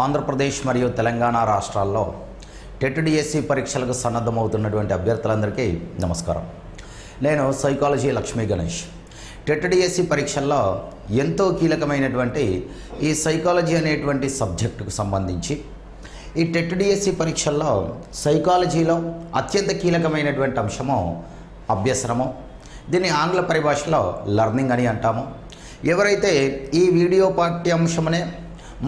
ఆంధ్రప్రదేశ్ మరియు తెలంగాణ రాష్ట్రాల్లో TET DSC పరీక్షలకు సన్నద్ధమవుతున్నటువంటి అభ్యర్థులందరికీ నమస్కారం. నేను psychology Lakshmi Ganesh. TET DSC పరీక్షల్లో ఎంతో కీలకమైనటువంటి ఈ సైకాలజీ అనేటువంటి సబ్జెక్టుకు సంబంధించి ఈ టెట్ డిఎస్సి పరీక్షల్లో సైకాలజీలో అత్యంత కీలకమైనటువంటి అంశము అభ్యసనము. దీన్ని ఆంగ్ల పరిభాషలో లర్నింగ్ అని అంటాము. ఎవరైతే ఈ వీడియో పాఠ్యాంశమునే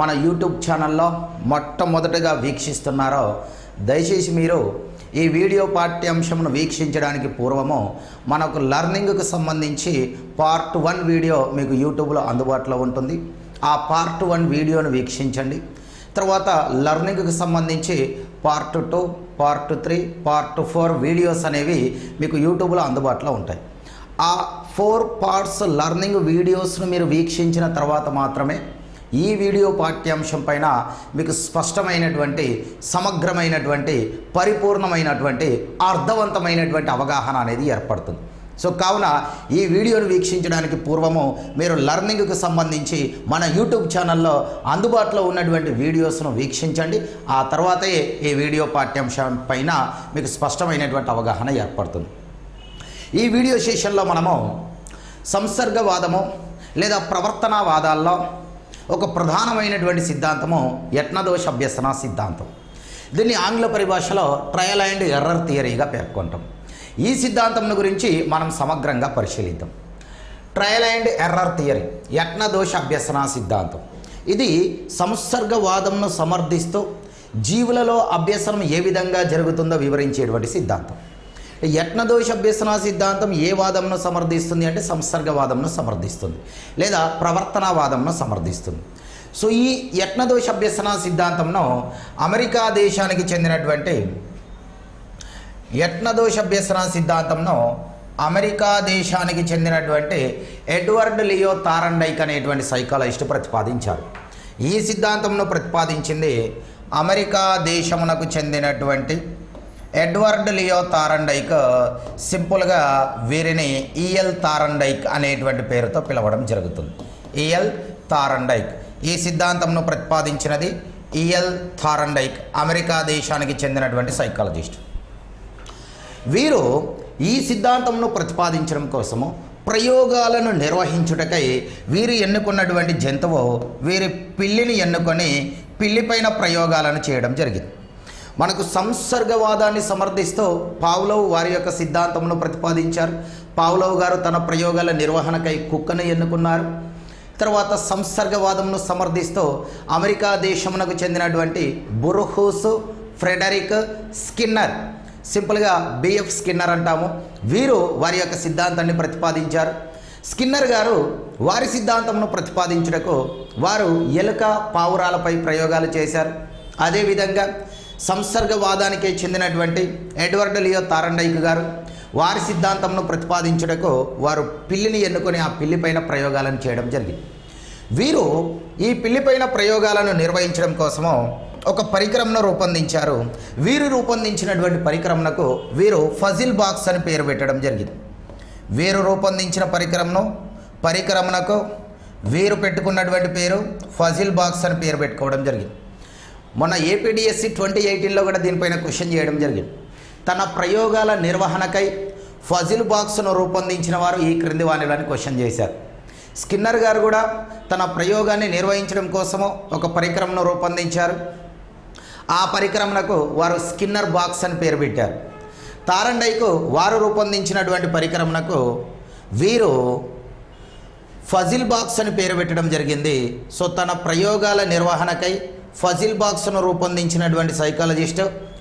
మన యూట్యూబ్ ఛానల్లో మొట్టమొదటగా వీక్షిస్తున్నారో దయచేసి మీరు ఈ వీడియో పాఠ్యాంశమును వీక్షించడానికి పూర్వము మనకు లర్నింగ్కు సంబంధించి పార్ట్ 1 వీడియో మీకు యూట్యూబ్లో అందుబాటులో ఉంటుంది. ఆ పార్ట్ 1 వీడియోను వీక్షించండి. తర్వాత లర్నింగ్కి సంబంధించి పార్ట్ 2, పార్ట్ 3, పార్ట్ 4 వీడియోస్ అనేవి మీకు యూట్యూబ్లో అందుబాటులో ఉంటాయి. ఆ 4 పార్ట్స్ లర్నింగ్ వీడియోస్ను మీరు వీక్షించిన తర్వాత మాత్రమే ఈ వీడియో పాఠ్యాంశం పైన మీకు స్పష్టమైనటువంటి, సమగ్రమైనటువంటి, పరిపూర్ణమైనటువంటి, అర్థవంతమైనటువంటి అవగాహన అనేది ఏర్పడుతుంది. సో కావున ఈ వీడియోను వీక్షించడానికి పూర్వము మీరు లర్నింగ్కి సంబంధించి మన యూట్యూబ్ ఛానల్లో అందుబాటులో ఉన్నటువంటి వీడియోస్ను వీక్షించండి. ఆ తర్వాతే ఈ వీడియో పాఠ్యాంశం పైన మీకు స్పష్టమైనటువంటి అవగాహన ఏర్పడుతుంది. ఈ వీడియో సెషన్లో మనము సంసర్గవాదము లేదా ప్రవర్తనవాదాల్లో ఒక ప్రధానమైనటువంటి సిద్ధాంతము యత్నదోష అభ్యసన సిద్ధాంతం. దీన్ని ఆంగ్ల పరిభాషలో ట్రయల్ అండ్ ఎర్రర్ థియరీగా పేర్కొంటాం. ఈ సిద్ధాంతం గురించి మనం సమగ్రంగా పరిశీలిద్దాం. ట్రయల్ అండ్ ఎర్రర్ థియరీ, యత్నదోష అభ్యసన సిద్ధాంతం. ఇది సంసర్గవాదంను సమర్థిస్తూ జీవులలో అభ్యసనం ఏ విధంగా జరుగుతుందో వివరించేటువంటి సిద్ధాంతం. యత్నదోష అభ్యసన సిద్ధాంతం ఏ వాదంను సమర్థిస్తుంది అంటే సంసర్గవాదంను సమర్థిస్తుంది లేదా ప్రవర్తనవాదంను సమర్థిస్తుంది. సో ఈ యత్నదోష అభ్యసన సిద్ధాంతంను అమెరికా దేశానికి చెందినటువంటి ఎడ్వర్డ్ లియో థారండైక్ అనేటువంటి సైకాలజిస్ట్ ప్రతిపాదించారు. ఈ సిద్ధాంతంను ప్రతిపాదించింది అమెరికా దేశమునకు చెందినటువంటి ఎడ్వర్డ్ లియో థారండైక్. సింపుల్గా వీరిని ఈఎల్ థారండైక్ అనేటువంటి పేరుతో పిలవడం జరుగుతుంది. EL Thorndike. ఈ సిద్ధాంతంను ప్రతిపాదించినది ఈఎల్ థారండైక్, అమెరికా దేశానికి చెందినటువంటి సైకాలజిస్ట్. వీరు ఈ సిద్ధాంతంను ప్రతిపాదించడం కోసము ప్రయోగాలను నిర్వహించుటకై వీరు ఎన్నుకున్నటువంటి జంతువు వీరి పిల్లిని ఎన్నుకొని పిల్లిపైన ప్రయోగాలను చేయడం జరిగింది. మనకు సంసర్గవాదాన్ని సమర్థిస్తూ పావ్లోవ్ వారి యొక్క సిద్ధాంతంను ప్రతిపాదించారు. పావ్లోవ్ గారు తన ప్రయోగాల నిర్వహణకై కుక్కను ఎన్నుకున్నారు. తర్వాత సంసర్గవాదంను సమర్థిస్తూ అమెరికా దేశమునకు చెందినటువంటి బుర్హూస్ ఫ్రెడరిక్ స్కిన్నర్, సింపుల్గా బిఎఫ్ స్కిన్నర్ అంటాము, వీరు వారి యొక్క సిద్ధాంతాన్ని ప్రతిపాదించారు. స్కిన్నర్ గారు వారి సిద్ధాంతంను ప్రతిపాదించుటకు వారు ఎలుక, పావురాలపై ప్రయోగాలు చేశారు. అదేవిధంగా సంసర్గవాదానికి చెందినటువంటి ఎడ్వర్డ్ లియో థారండైక్ గారు వారి సిద్ధాంతంను ప్రతిపాదించుటకు వారు పిల్లిని ఎన్నుకొని ఆ పిల్లిపైన ప్రయోగాలను చేయడం జరిగింది. వీరు ఈ పిల్లిపైన ప్రయోగాలను నిర్వహించడం కోసము ఒక పరికరంను రూపొందించారు. వీరు రూపొందించినటువంటి పరికరంకు వీరు ఫజిల్ బాక్స్ అని పేరు పెట్టడం జరిగింది. వీరు రూపొందించిన పరికరమునకు వీరు పెట్టుకున్నటువంటి పేరు ఫజిల్ బాక్స్ అని పేరు పెట్టుకోవడం జరిగింది. మొన్న ఏపీడిఎస్సి 2018లో కూడా దీనిపైన క్వశ్చన్ చేయడం జరిగింది. తన ప్రయోగాల నిర్వహణకై ఫజిల్ బాక్స్ను రూపొందించిన వారు ఈ క్రింది వాణిలని క్వశ్చన్ చేశారు. స్కిన్నర్ గారు కూడా తన ప్రయోగాన్ని నిర్వహించడం కోసము ఒక పరికరంను రూపొందించారు. ఆ పరికరంకు వారు స్కిన్నర్ బాక్స్ అని పేరు పెట్టారు. థారండైక్ వారు రూపొందించినటువంటి పరికరంకు వీరు ఫజిల్ బాక్స్ అని పేరు పెట్టడం జరిగింది. సో తన ప్రయోగాల నిర్వహణకై ఫజిల్ బాక్స్ను రూపొందించినటువంటి psychologist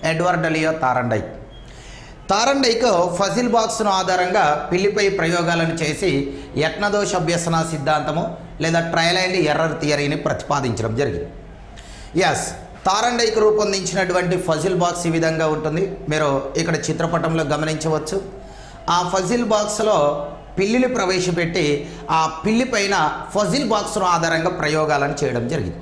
Edward Leo Thorndike. Thorndike puzzle బాక్స్ను ఆధారంగా పిల్లిపై ప్రయోగాలను చేసి యత్నదోష అభ్యసన సిద్ధాంతము లేదా ట్రయల్ అండ్ ఎర్రర్ థియరీని ప్రతిపాదించడం జరిగింది. థారండైక్ రూపొందించినటువంటి ఫజిల్ బాక్స్ ఈ విధంగా ఉంటుంది. మీరు ఇక్కడ చిత్రపటంలో గమనించవచ్చు. ఆ ఫజిల్ బాక్స్లో పిల్లిని ప్రవేశపెట్టి ఆ పిల్లిపైన ఫజిల్ బాక్స్ను ఆధారంగా ప్రయోగాలను చేయడం జరిగింది.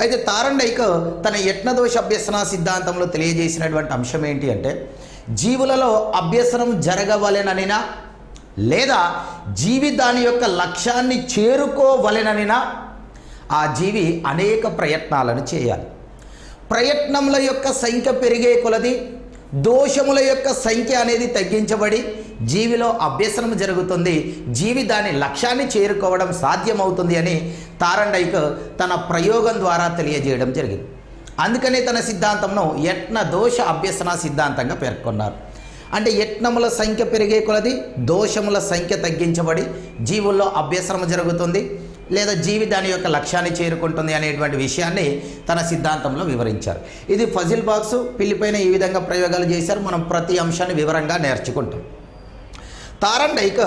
అయితే థారండైక్ తన యత్నదోష అభ్యసన సిద్ధాంతంలో తెలియజేసినటువంటి అంశం ఏంటి అంటే జీవులలో అభ్యసనం జరగవలెననినా లేదా జీవి దాని యొక్క లక్ష్యాన్ని చేరుకోవలెననినా ఆ జీవి అనేక ప్రయత్నాలను చేయాలి. ప్రయత్నముల యొక్క సంఖ్య పెరిగే కొలది దోషముల యొక్క సంఖ్య అనేది తగ్గించబడి జీవిలో అభ్యసనం జరుగుతుంది. జీవి దాని లక్ష్యాన్ని చేరుకోవడం సాధ్యమవుతుంది అని తారండైక్ తన ప్రయోగం ద్వారా తెలియజేయడం జరిగింది. అందుకనే తన సిద్ధాంతంను యత్న దోష అభ్యసన సిద్ధాంతంగా పేర్కొన్నారు. అంటే యత్నముల సంఖ్య పెరిగే కొలది దోషముల సంఖ్య తగ్గించబడి జీవుల్లో అభ్యసనం జరుగుతుంది, లేదా జీవి దాని యొక్క లక్ష్యాన్ని చేరుకుంటుంది అనేటువంటి విషయాన్ని తన సిద్ధాంతంలో వివరించారు. ఇది ఫజిల్ బాక్స్, పిల్లిపైన ఈ విధంగా ప్రయోగాలు చేశారు. మనం ప్రతి అంశాన్ని వివరంగా నేర్చుకుంటాం. తారండైక్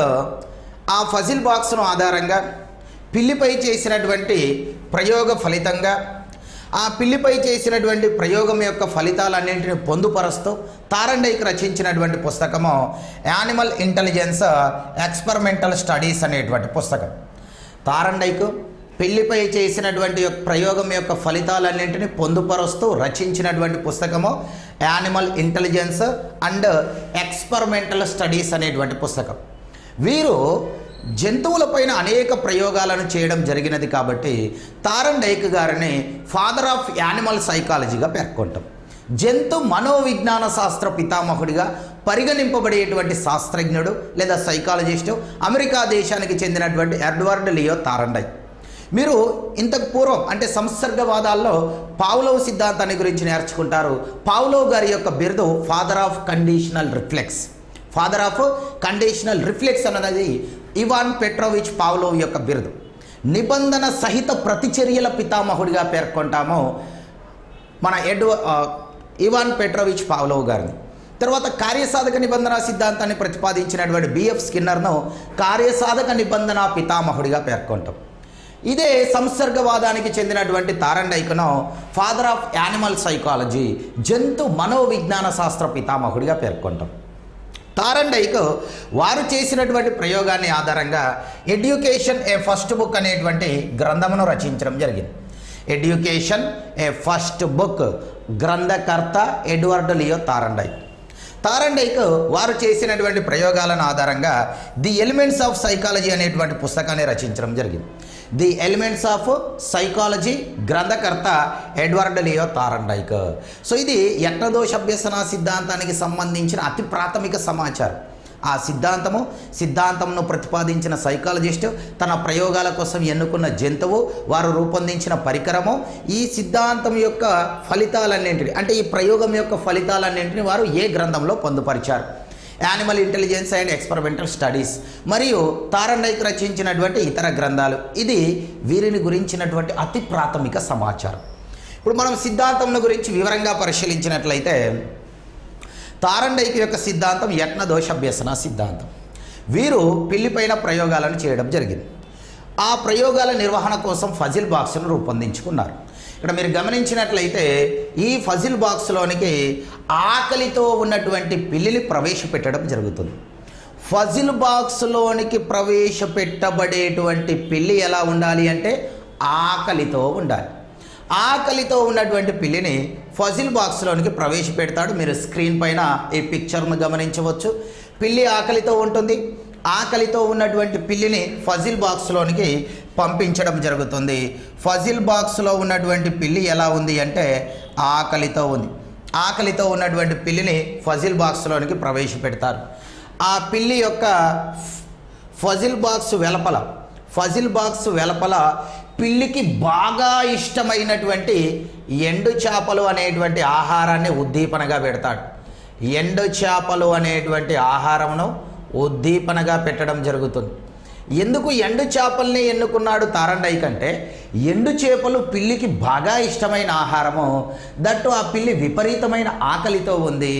ఆ ఫజిల్ బాక్స్ను ఆధారంగా పిల్లిపై చేసినటువంటి ప్రయోగ ఫలితంగా ఆ పిల్లిపై చేసినటువంటి ప్రయోగం యొక్క ఫలితాలన్నింటినీ పొందుపరుస్తూ తారండైక్ రచించినటువంటి పుస్తకము యానిమల్ ఇంటెలిజెన్స్ ఎక్స్పెరిమెంటల్ స్టడీస్ అనేటువంటి పుస్తకం. తారండైక్ పిల్లిపై చేసినటువంటి ప్రయోగం యొక్క ఫలితాలన్నింటినీ పొందుపరుస్తూ రచించినటువంటి పుస్తకము animal intelligence and experimental studies అనేటువంటి పుస్తకం. వీరు జంతువులపైన అనేక ప్రయోగాలను చేయడం జరిగినది కాబట్టి తారండైక్ గారిని ఫాదర్ ఆఫ్ యానిమల్ సైకాలజీగా పేర్కొంటాం. జంతు మనోవిజ్ఞాన శాస్త్ర పితామహుడిగా పరిగణింపబడేటువంటి శాస్త్రజ్ఞుడు లేదా సైకాలజిస్టు అమెరికా దేశానికి చెందినటువంటి ఎడ్వర్డ్ లియో తారండైక్. మీరు ఇంతకు పూర్వం అంటే సంసర్గవాదాల్లో పావ్లోవ్ సిద్ధాంతాన్ని గురించి నేర్చుకుంటారు. పావ్లోవ్ గారి యొక్క బిరుదు father of conditional reflex. Father of conditional reflex అన్నది ఇవాన్ పెట్రోవిచ్ పావ్లోవ్ యొక్క బిరుదు. నిబంధన సహిత ప్రతిచర్యల పితామహుడిగా పేర్కొంటాము మన ఇవాన్ పెట్రోవిచ్ పావ్లోవ్ గారిని. తర్వాత కార్యసాధక నిబంధన సిద్ధాంతాన్ని ప్రతిపాదించినటువంటి బిఎఫ్ స్కిన్నర్ను కార్యసాధక నిబంధన పితామహుడిగా పేర్కొంటాం. ఇదే సంసర్గవాదానికి చెందినటువంటి తారండైక్ను ఫాదర్ ఆఫ్ యానిమల్ సైకాలజీ జంతు మనోవిజ్ఞాన శాస్త్ర పితామహుడిగా పేర్కొంటాం. తారండైక్ వారు చేసినటువంటి ప్రయోగాన్ని ఆధారంగా ఎడ్యుకేషన్ ఏ ఫస్ట్ బుక్ అనేటువంటి గ్రంథమును రచించడం జరిగింది. ఎడ్యుకేషన్ ఏ ఫస్ట్ బుక్ గ్రంథకర్త ఎడ్వర్డ్ లియో తారండైక్. తారండైక్ వారు చేసినటువంటి ప్రయోగాలను ఆధారంగా ది ఎలిమెంట్స్ ఆఫ్ సైకాలజీ అనేటువంటి పుస్తకాన్ని రచించడం జరిగింది. ది ఎలిమెంట్స్ ఆఫ్ సైకాలజీ గ్రంథకర్త ఎడ్వర్డ్ లియో తారండైక్. సో ఇది యత్నదోష అభ్యసన సిద్ధాంతానికి సంబంధించిన అతి ప్రాథమిక సమాచారం. ఆ సిద్ధాంతంను ప్రతిపాదించిన సైకాలజిస్టు, తన ప్రయోగాల కోసం ఎన్నుకున్న జంతువు, వారు రూపొందించిన పరికరము, ఈ సిద్ధాంతం యొక్క ఫలితాలన్నింటినీ అంటే ఈ ప్రయోగం యొక్క ఫలితాలన్నింటినీ వారు ఏ గ్రంథంలో పొందుపరిచారు. Animal intelligence and experimental studies మరియు తారండైక్ రచించినటువంటి ఇతర గ్రంథాలు. ఇది వీరిని గురించినటువంటి అతి ప్రాథమిక సమాచారం. ఇప్పుడు మనం సిద్ధాంతం గురించి వివరంగా పరిశీలించినట్లయితే తారండైక్ యొక్క సిద్ధాంతం యత్న దోషాభ్యసన సిద్ధాంతం. వీరు పిల్లిపైన ప్రయోగాలను చేయడం జరిగింది. ఆ ప్రయోగాల నిర్వహణ కోసం ఫజిల్ బాక్స్ను రూపొందించుకున్నారు. ఇక్కడ మీరు గమనించినట్లయితే ఈ ఫజిల్ బాక్స్లోనికి ఆకలితో ఉన్నటువంటి పిల్లిని ప్రవేశపెట్టడం జరుగుతుంది. ఫజిల్ బాక్స్లోనికి ప్రవేశపెట్టబడేటువంటి పిల్లి ఎలా ఉండాలి అంటే ఆకలితో ఉండాలి. ఆకలితో ఉన్నటువంటి పిల్లిని ఫజిల్ బాక్స్లోనికి ప్రవేశపెడతాడు. మీరు స్క్రీన్ పైన ఈ పిక్చర్ను గమనించవచ్చు. పిల్లి ఆకలితో ఉంటుంది. ఆకలితో ఉన్నటువంటి పిల్లిని ఫజిల్ బాక్స్లోనికి పంపించడం జరుగుతుంది. ఫజిల్ బాక్స్లో ఉన్నటువంటి పిల్లి ఎలా ఉంది అంటే ఆకలితో ఉంది. ఆకలితో ఉన్నటువంటి పిల్లిని ఫజిల్ బాక్స్లోనికి ప్రవేశపెడతారు. ఆ పిల్లి యొక్క ఫజిల్ బాక్స్ వెలపల పిల్లికి బాగా ఇష్టమైనటువంటి ఎండు చేపలు అనేటువంటి ఆహారాన్ని ఉద్దీపనగా పెడతాడు. ఎండు చేపలు అనేటువంటి ఆహారమును ఉద్దీపనగా పెట్టడం జరుగుతుంది. ఎందుకు ఎండు చేపల్ని ఎన్నుకున్నాడు తారండైక్ అంటే ఎండు చేపలు పిల్లికి బాగా ఇష్టమైన ఆహారము. దట్టు ఆ పిల్లి విపరీతమైన ఆకలితో ఉంది.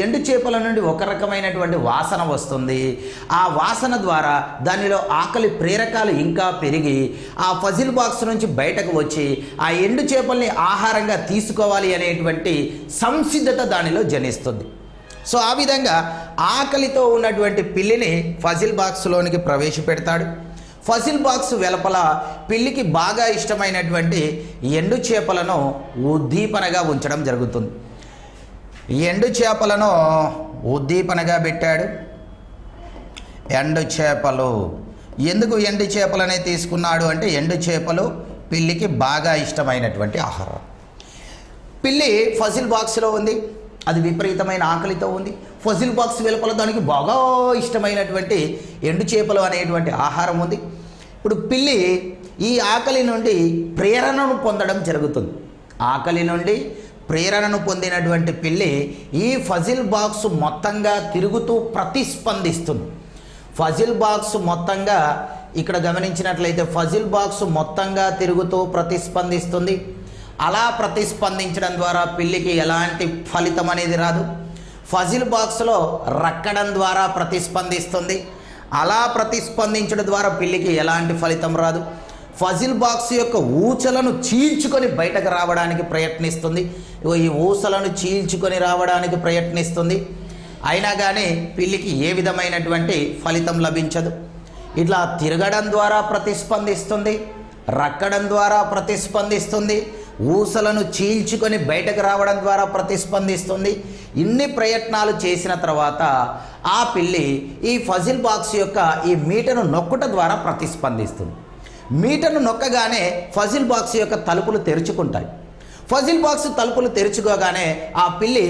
ఎండు చేపల నుండి ఒక రకమైనటువంటి వాసన వస్తుంది. ఆ వాసన ద్వారా దానిలో ఆకలి ప్రేరకాలు ఇంకా పెరిగి ఆ ఫజిల్ బాక్స్ నుంచి బయటకు వచ్చి ఆ ఎండు చేపల్ని ఆహారంగా తీసుకోవాలి అనేటువంటి సంసిద్ధత దానిలో జనిస్తుంది. సో ఆ విధంగా ఆకలితో ఉన్నటువంటి పిల్లిని ఫజిల్ బాక్స్లోనికి ప్రవేశపెడతాడు. ఫజిల్ బాక్స్ వెలుపల పిల్లికి బాగా ఇష్టమైనటువంటి ఎండు చేపలను ఉద్దీపనగా ఉంచడం జరుగుతుంది. ఎండు చేపలను ఉద్దీపనగా పెట్టాడు. ఎండు చేపలు ఎందుకు ఎండు చేపలనే తీసుకున్నాడు అంటే ఎండు చేపలు పిల్లికి బాగా ఇష్టమైనటువంటి ఆహారం. పిల్లి ఫజిల్ బాక్స్లో ఉంది, అది విపరీతమైన ఆకలితో ఉంది. ఫజిల్ బాక్స్ వెలుపల దానికి బాగా ఇష్టమైనటువంటి ఎండు చేపలు అనేటువంటి ఆహారం ఉంది. ఇప్పుడు పిల్లి ఈ ఆకలి నుండి ప్రేరణను పొందడం జరుగుతుంది. ఆకలి నుండి ప్రేరణను పొందినటువంటి పిల్లి ఈ ఫజిల్ బాక్స్ మొత్తంగా తిరుగుతూ ప్రతిస్పందిస్తుంది. ఫజిల్ బాక్స్ మొత్తంగా ఇక్కడ గమనించినట్లయితే ఫజిల్ బాక్స్ మొత్తంగా తిరుగుతూ ప్రతిస్పందిస్తుంది. అలా ప్రతిస్పందించడం ద్వారా పిల్లికి ఎలాంటి ఫలితం అనేది రాదు. ఫజిల్ బాక్స్లో రక్కడం ద్వారా ప్రతిస్పందిస్తుంది. అలా ప్రతిస్పందించడం ద్వారా పిల్లికి ఎలాంటి ఫలితం రాదు. ఫజిల్ బాక్స్ యొక్క ఊచలను చీల్చుకొని బయటకు రావడానికి ప్రయత్నిస్తుంది. ఈ ఊసలను చీల్చుకొని రావడానికి ప్రయత్నిస్తుంది. అయినా కానీ పిల్లికి ఏ విధమైనటువంటి ఫలితం లభించదు. ఇట్లా తిరగడం ద్వారా ప్రతిస్పందిస్తుంది, రక్కడం ద్వారా ప్రతిస్పందిస్తుంది, ఊసలను చీల్చుకొని బయటకు రావడం ద్వారా ప్రతిస్పందిస్తుంది. ఇన్ని ప్రయత్నాలు చేసిన తర్వాత ఆ పిల్లి ఈ ఫజిల్ బాక్స్ యొక్క ఈ మీటను నొక్కుట ద్వారా ప్రతిస్పందిస్తుంది. మీటను నొక్కగానే ఫజిల్ బాక్స్ యొక్క తలుపులు తెరుచుకుంటాయి. ఫజిల్ బాక్స్ తలుపులు తెరుచుకోగానే ఆ పిల్లి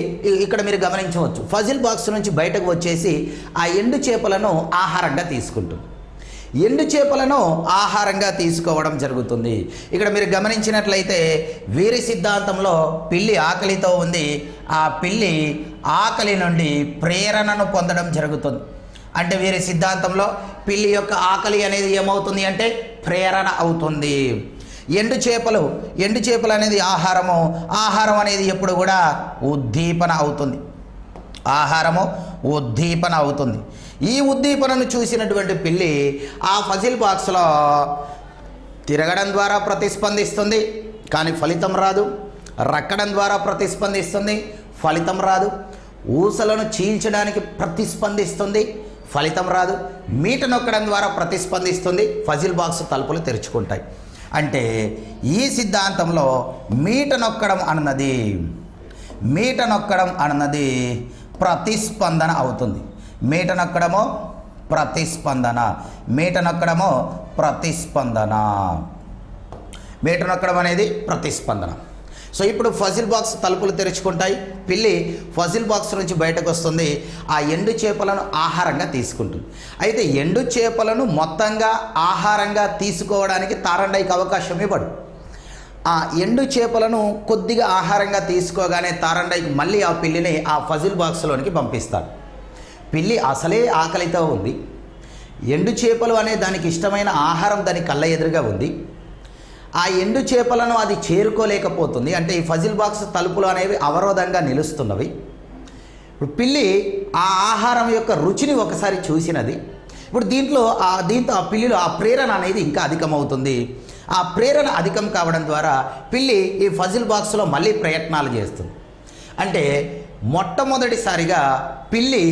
ఇక్కడ మీరు గమనించవచ్చు, ఫజిల్ బాక్స్ నుంచి బయటకు వచ్చేసి ఆ ఎండు చేపలను ఆహారంగా తీసుకుంటుంది. ఎండు చేపలను ఆహారంగా తీసుకోవడం జరుగుతుంది. ఇక్కడ మీరు గమనించినట్లయితే వీరి సిద్ధాంతంలో పిల్లి ఆకలితో ఉంది. ఆ పిల్లి ఆకలి నుండి ప్రేరణను పొందడం జరుగుతుంది. అంటే వీరి సిద్ధాంతంలో పిల్లి యొక్క ఆకలి అనేది ఏమవుతుంది అంటే ప్రేరణ అవుతుంది. ఎండు చేపలు అనేది ఆహారం అనేది ఎప్పుడు కూడా ఉద్దీపన అవుతుంది. ఆహారము ఉద్దీపన అవుతుంది. ఈ ఉద్దీపనను చూసినటువంటి పిల్లి ఆ ఫజిల్ బాక్స్లో తిరగడం ద్వారా ప్రతిస్పందిస్తుంది, కానీ ఫలితం రాదు. రక్కడం ద్వారా ప్రతిస్పందిస్తుంది, ఫలితం రాదు. ఊసలను చీల్చడానికి ప్రతిస్పందిస్తుంది, ఫలితం రాదు. మీట నొక్కడం ద్వారా ప్రతిస్పందిస్తుంది, ఫజిల్ బాక్స్ తలుపులు తెరుచుకుంటాయి. అంటే ఈ సిద్ధాంతంలో మీట నొక్కడం అన్నది ప్రతిస్పందన అవుతుంది. మీట నొక్కడము ప్రతిస్పందన. మీట నొక్కడం అనేది ప్రతిస్పందన. సో ఇప్పుడు ఫజిల్ బాక్స్ తలుపులు తెరుచుకుంటాయి. పిల్లి ఫజిల్ బాక్స్ నుంచి బయటకు వస్తుంది. ఆ ఎండు చేపలను ఆహారంగా తీసుకుంటుంది. అయితే ఎండు చేపలను మొత్తంగా ఆహారంగా తీసుకోవడానికి తారండైకి అవకాశం ఇవ్వడు. ఆ ఎండు చేపలను కొద్దిగా ఆహారంగా తీసుకోగానే తారండైకి మళ్ళీ ఆ పిల్లిని ఆ ఫజిల్ బాక్స్లోనికి పంపిస్తాడు. పిల్లి అసలే ఆకలితో ఉంది. ఎండు చేపలు అనే దానికి ఇష్టమైన ఆహారం దాని కళ్ళ ఎదురుగా ఉంది. ఆ ఎండు చేపలను అది చేరుకోలేకపోతుంది. అంటే ఈ ఫజిల్ బాక్స్ తలుపులు అనేవి అవరోధంగా నిలుస్తున్నవి. ఇప్పుడు పిల్లి ఆ ఆహారం యొక్క రుచిని ఒకసారి చూసినది. ఇప్పుడు దీంతో ఆ పిల్లిలో ఆ ప్రేరణ అనేది ఇంకా అధికమవుతుంది. ఆ ప్రేరణ అధికం కావడం ద్వారా పిల్లి ఈ ఫజిల్ బాక్స్లో మళ్ళీ ప్రయత్నాలు చేస్తుంది. అంటే మొట్టమొదటిసారిగా పిల్లి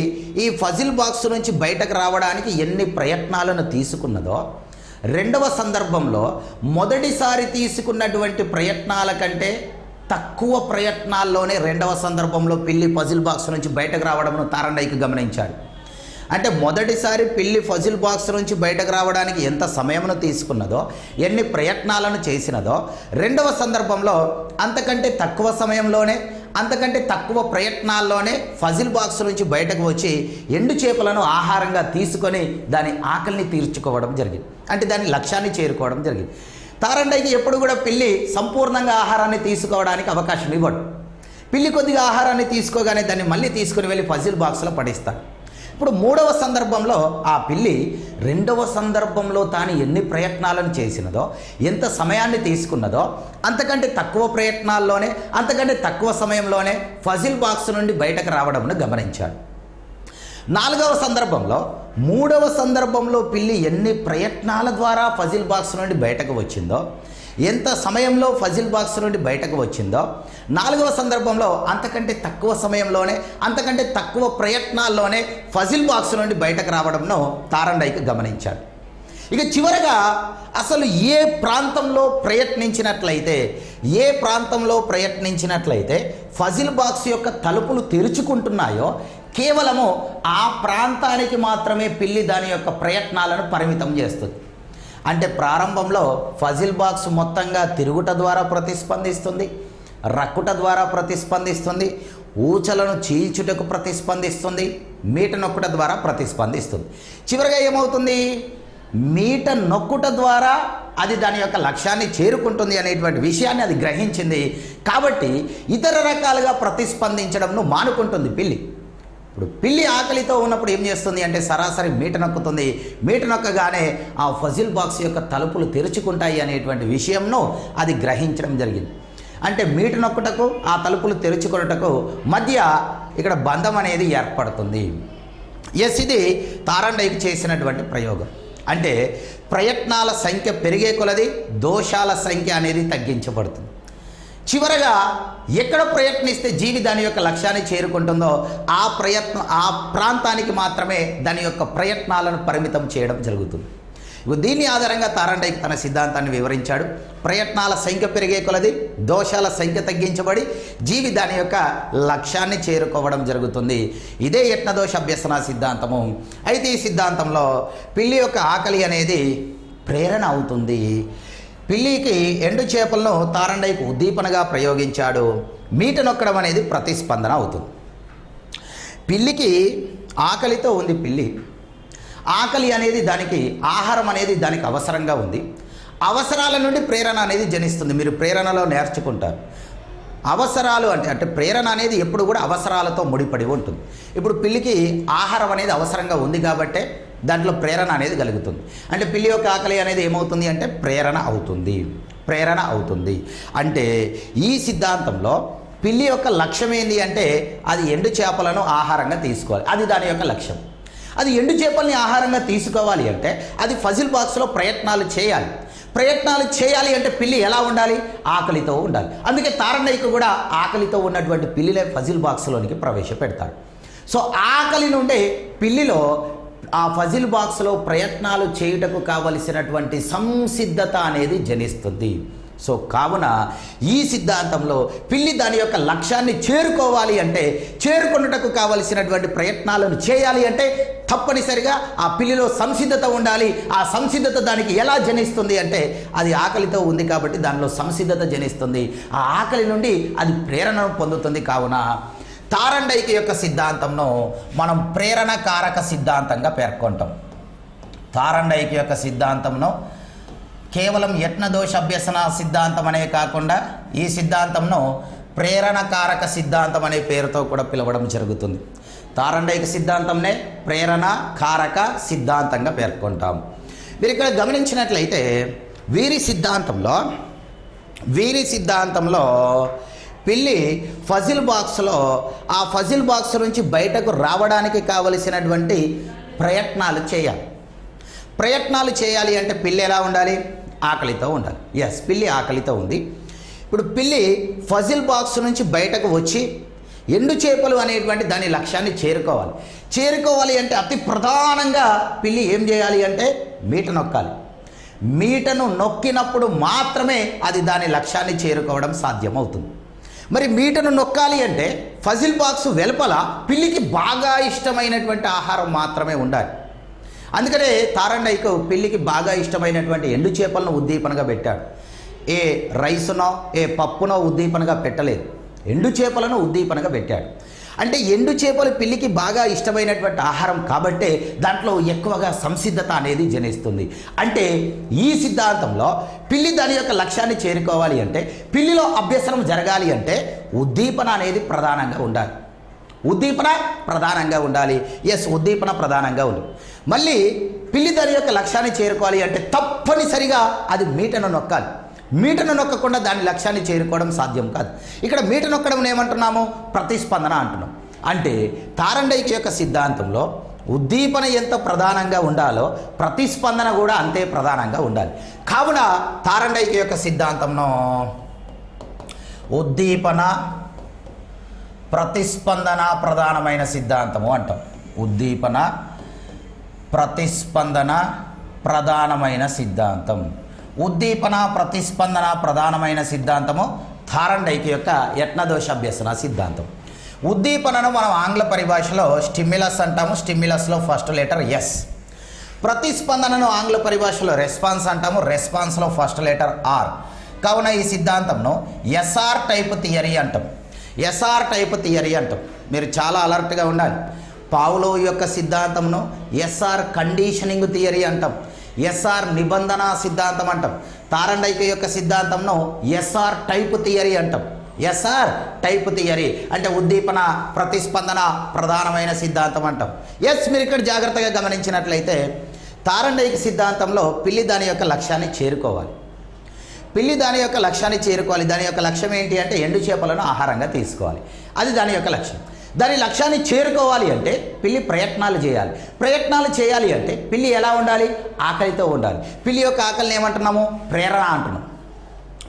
ఈ ఫజిల్ బాక్స్ నుంచి బయటకు రావడానికి ఎన్ని ప్రయత్నాలను తీసుకున్నదో, రెండవ సందర్భంలో మొదటిసారి తీసుకున్నటువంటి ప్రయత్నాల కంటే తక్కువ ప్రయత్నాల్లోనే రెండవ సందర్భంలో పిల్లి ఫజిల్ బాక్స్ నుంచి బయటకు రావడంను తారండైకి గమనించాడు. అంటే మొదటిసారి పిల్లి ఫజిల్ బాక్స్ నుంచి బయటకు రావడానికి ఎంత సమయమును తీసుకున్నదో, ఎన్ని ప్రయత్నాలను చేసినదో, రెండవ సందర్భంలో అంతకంటే తక్కువ సమయంలోనే, అంతకంటే తక్కువ ప్రయత్నాల్లోనే ఫజిల్ బాక్స్ నుంచి బయటకు వచ్చి ఎండు చేపలను ఆహారంగా తీసుకొని దాని ఆకలిని తీర్చుకోవడం జరిగింది. అంటే దాని లక్ష్యాన్ని చేరుకోవడం జరిగింది. తారండైకి ఎప్పుడు కూడా పిల్లి సంపూర్ణంగా ఆహారాన్ని తీసుకోవడానికి అవకాశం ఇవ్వడు. పిల్లి కొద్దిగా ఆహారాన్ని తీసుకోగానే దాన్ని మళ్ళీ తీసుకుని వెళ్ళి ఫజిల్ బాక్స్లో పడేస్తాడు. ఇప్పుడు మూడవ సందర్భంలో ఆ పిల్లి రెండవ సందర్భంలో తాను ఎన్ని ప్రయత్నాలను చేసినదో, ఎంత సమయాన్ని తీసుకున్నదో, అంతకంటే తక్కువ ప్రయత్నాల్లోనే, అంతకంటే తక్కువ సమయంలోనే ఫజిల్ బాక్స్ నుండి బయటకు రావడంను గమనించాడు. మూడవ సందర్భంలో పిల్లి ఎన్ని ప్రయత్నాల ద్వారా ఫజిల్ బాక్స్ నుండి బయటకు వచ్చిందో, ఎంత సమయంలో ఫజిల్ బాక్స్ నుండి బయటకు వచ్చిందో, నాలుగవ సందర్భంలో అంతకంటే తక్కువ సమయంలోనే, అంతకంటే తక్కువ ప్రయత్నాల్లోనే ఫజిల్ బాక్స్ నుండి బయటకు రావడంను తారండైకి గమనించాడు. ఇక చివరగా అసలు ఏ ప్రాంతంలో ప్రయత్నించినట్లయితే ఫజిల్ బాక్స్ యొక్క తలుపులు తెరుచుకుంటున్నాయో కేవలము ఆ ప్రాంతానికి మాత్రమే పిల్లి దాని యొక్క ప్రయత్నాలను పరిమితం చేస్తుంది. అంటే ప్రారంభంలో ఫజిల్ బాక్స్ మొత్తంగా తిరుగుట ద్వారా ప్రతిస్పందిస్తుంది, రక్కుట ద్వారా ప్రతిస్పందిస్తుంది, ఊచలను చీల్చుటకు ప్రతిస్పందిస్తుంది, మీట నొక్కుట ద్వారా ప్రతిస్పందిస్తుంది. చివరిగా ఏమవుతుంది? మీట నొక్కుట ద్వారా అది దాని యొక్క లక్ష్యాన్ని చేరుకుంటుంది అనేటువంటి విషయాన్ని అది గ్రహించింది. కాబట్టి ఇతర రకాలుగా ప్రతిస్పందించడంను మానుకుంటుంది పిల్లి. ఇప్పుడు పిల్లి ఆకలితో ఉన్నప్పుడు ఏం చేస్తుంది అంటే సరాసరి మీట నొక్కుతుంది. మీట నొక్కగానే ఆ ఫజిల్ బాక్స్ యొక్క తలుపులు తెరుచుకుంటాయి అనేటువంటి విషయంను అది గ్రహించడం జరిగింది. అంటే మీట నొక్కుటకు ఆ తలుపులు తెరుచుకున్నటకు మధ్య ఇక్కడ బంధం అనేది ఏర్పడుతుంది. ఇది తారండైకి చేసినటువంటి ప్రయోగం. అంటే ప్రయత్నాల సంఖ్య పెరిగే కొలది దోషాల సంఖ్య అనేది తగ్గించబడుతుంది. చివరగా ఎక్కడ ప్రయత్నిస్తే జీవి దాని యొక్క లక్ష్యాన్ని చేరుకుంటుందో ఆ ప్రాంతానికి మాత్రమే దాని యొక్క ప్రయత్నాలను పరిమితం చేయడం జరుగుతుంది. దీని ఆధారంగా తారండైకి తన సిద్ధాంతాన్ని వివరించాడు. ప్రయత్నాల సంఖ్య పెరిగే కొలది దోషాల సంఖ్య తగ్గించబడి జీవి దాని యొక్క లక్ష్యాన్ని చేరుకోవడం జరుగుతుంది. ఇదే యత్నదోష అభ్యసన సిద్ధాంతము. అయితే ఈ సిద్ధాంతంలో పిల్లి యొక్క ఆకలి అనేది ప్రేరణ అవుతుంది. పిల్లికి ఎండు చేపలను తారండైకి ఉద్దీపనగా ప్రయోగించాడు. మీట నొక్కడం అనేది ప్రతిస్పందన అవుతుంది. పిల్లికి ఆకలితో ఉంది. పిల్లి ఆకలి అనేది దానికి ఆహారం అనేది దానికి అవసరంగా ఉంది. అవసరాల నుండి ప్రేరణ అనేది జనిస్తుంది. మీరు ప్రేరణలో నేర్చుకుంటారు. అవసరాలు అంటే ప్రేరణ అనేది ఎప్పుడు కూడా అవసరాలతో ముడిపడి ఉంటుంది. ఇప్పుడు పిల్లికి ఆహారం అనేది అవసరంగా ఉంది కాబట్టే దాంట్లో ప్రేరణ అనేది కలుగుతుంది. అంటే పిల్లి యొక్క ఆకలి అనేది ఏమవుతుంది అంటే ప్రేరణ అవుతుంది. అంటే ఈ సిద్ధాంతంలో పిల్లి యొక్క లక్ష్యం ఏంటి అంటే అది ఎండు చేపలను ఆహారంగా తీసుకోవాలి. అది దాని యొక్క లక్ష్యం. అది ఎండు చేపల్ని ఆహారంగా తీసుకోవాలి అంటే అది ఫజిల్ బాక్స్లో ప్రయత్నాలు చేయాలి అంటే పిల్లి ఎలా ఉండాలి? ఆకలితో ఉండాలి. అందుకే తారండైకి కూడా ఆకలితో ఉన్నటువంటి పిల్లినే ఫజిల్ బాక్స్లోనికి ప్రవేశపెడతాడు. సో ఆకలి నుండి పిల్లిలో ఆ ఫజిల్ బాక్స్లో ప్రయత్నాలు చేయుటకు కావలసినటువంటి సంసిద్ధత అనేది జనిస్తుంది. సో కావున ఈ సిద్ధాంతంలో పిల్లి దాని యొక్క లక్ష్యాన్ని చేరుకోవాలి అంటే చేరుకున్నటకు కావలసినటువంటి ప్రయత్నాలను చేయాలి అంటే తప్పనిసరిగా ఆ పిల్లిలో సంసిద్ధత ఉండాలి. ఆ సంసిద్ధత దానికి ఎలా జనిస్తుంది అంటే అది ఆకలితో ఉంది కాబట్టి దానిలో సంసిద్ధత జనిస్తుంది. ఆ ఆకలి నుండి అది ప్రేరణను పొందుతుంది. కావున తారండైకి యొక్క సిద్ధాంతంను మనం ప్రేరణ కారక సిద్ధాంతంగా పేర్కొంటాం. తారండైకి యొక్క సిద్ధాంతంను కేవలం యత్నదోష అభ్యసన సిద్ధాంతం అనే కాకుండా ఈ సిద్ధాంతంను ప్రేరణకారక సిద్ధాంతం అనే పేరుతో కూడా పిలవడం జరుగుతుంది. తారండైకి సిద్ధాంతంనే ప్రేరణ కారక సిద్ధాంతంగా పేర్కొంటాం. మీరు ఇక్కడ గమనించినట్లయితే వీరి సిద్ధాంతంలో పిల్లి ఫజిల్ బాక్స్లో ఆ ఫజిల్ బాక్స్ నుంచి బయటకు రావడానికి కావలసినటువంటి ప్రయత్నాలు చేయాలి అంటే పిల్లి ఎలా ఉండాలి? ఆకలితో ఉండాలి. పిల్లి ఆకలితో ఉంది. ఇప్పుడు పిల్లి ఫజిల్ బాక్స్ నుంచి బయటకు వచ్చి ఎండు చేపలు అనేటువంటి దాని లక్ష్యాన్ని చేరుకోవాలి అంటే అతి ప్రధానంగా పిల్లి ఏం చేయాలి అంటే మీట నొక్కాలి. మీటను నొక్కినప్పుడు మాత్రమే అది దాని లక్ష్యాన్ని చేరుకోవడం సాధ్యమవుతుంది. మరి మీటను నొక్కాలి అంటే ఫజిల్ బాక్స్ వెలుపల పిల్లికి బాగా ఇష్టమైనటువంటి ఆహారం మాత్రమే ఉండాలి. అందుకనే తారండైకు పిల్లికి బాగా ఇష్టమైనటువంటి ఎండు చేపలను ఉద్దీపనగా పెట్టాడు. ఏ రైసునో ఏ పప్పునో ఉద్దీపనగా పెట్టలేదు. ఎండు చేపలను ఉద్దీపనగా పెట్టాడు. అంటే ఎండు చేపలు పిల్లికి బాగా ఇష్టమైనటువంటి ఆహారం కాబట్టే దాంట్లో ఎక్కువగా సంసిద్ధత అనేది జనిస్తుంది. అంటే ఈ సిద్ధాంతంలో పిల్లి దాని యొక్క లక్ష్యాన్ని చేరుకోవాలి అంటే పిల్లిలో అభ్యసనం జరగాలి అంటే ఉద్దీపన అనేది ప్రధానంగా ఉండాలి. ఉద్దీపన ప్రధానంగా ఉంది. మళ్ళీ పిల్లి దాని యొక్క లక్ష్యాన్ని చేరుకోవాలి అంటే తప్పనిసరిగా అది మీటను నొక్కాలి. మీటను నొక్కకుండా దాని లక్ష్యాన్ని చేరుకోవడం సాధ్యం కాదు. ఇక్కడ మీట నొక్కడం ఏమంటున్నాము? ప్రతిస్పందన అంటున్నాం. అంటే తారండైకి యొక్క సిద్ధాంతంలో ఉద్దీపన ఎంత ప్రధానంగా ఉండాలో ప్రతిస్పందన కూడా అంతే ప్రధానంగా ఉండాలి. కావున తారండైకి యొక్క సిద్ధాంతంలో ఉద్దీపన ప్రతిస్పందన ప్రధానమైన సిద్ధాంతము అంటాం. ఉద్దీపన ప్రతిస్పందన ప్రధానమైన సిద్ధాంతం. ఉద్దీపన ప్రతిస్పందన ప్రధానమైన సిద్ధాంతము తారండైకి యొక్క యత్నదోష అభ్యసన సిద్ధాంతం. ఉద్దీపనను మనం ఆంగ్ల పరిభాషలో స్టిమ్యులస్ అంటాము. స్టిమ్యులస్లో ఫస్ట్ లెటర్ ఎస్. ప్రతిస్పందనను ఆంగ్ల పరిభాషలో రెస్పాన్స్ అంటాము. రెస్పాన్స్లో ఫస్ట్ లెటర్ ఆర్. కావున ఈ సిద్ధాంతంను ఎస్ఆర్ టైప్ థియరీ అంటాం. ఎస్ఆర్ టైప్ థియరీ అంటాం. మీరు చాలా అలర్ట్గా ఉండాలి. పావ్లోవ్ యొక్క సిద్ధాంతంను ఎస్ఆర్ కండిషనింగ్ థియరీ అంటాం. ఎస్ఆర్ నిబంధన సిద్ధాంతం అంటాం. తారండైక్ యొక్క సిద్ధాంతంను ఎస్ఆర్ టైప్ థియరీ అంటాం. ఎస్ఆర్ టైప్ థియరీ అంటే ఉద్దీపన ప్రతిస్పందన ప్రధానమైన సిద్ధాంతం అంటాం. మీరు ఇక్కడ జాగ్రత్తగా గమనించినట్లయితే తారండైక్ సిద్ధాంతంలో పిల్లి దాని యొక్క లక్ష్యాన్ని చేరుకోవాలి. దాని యొక్క లక్ష్యం ఏంటి అంటే ఎండు చేపలను ఆహారంగా తీసుకోవాలి. అది దాని యొక్క లక్ష్యం. దాని లక్ష్యాన్ని చేరుకోవాలి అంటే పిల్లి ప్రయత్నాలు చేయాలి అంటే పిల్లి ఎలా ఉండాలి? ఆకలితో ఉండాలి. పిల్లి యొక్క ఆకలిని ఏమంటున్నాము? ప్రేరణ అంటున్నాం.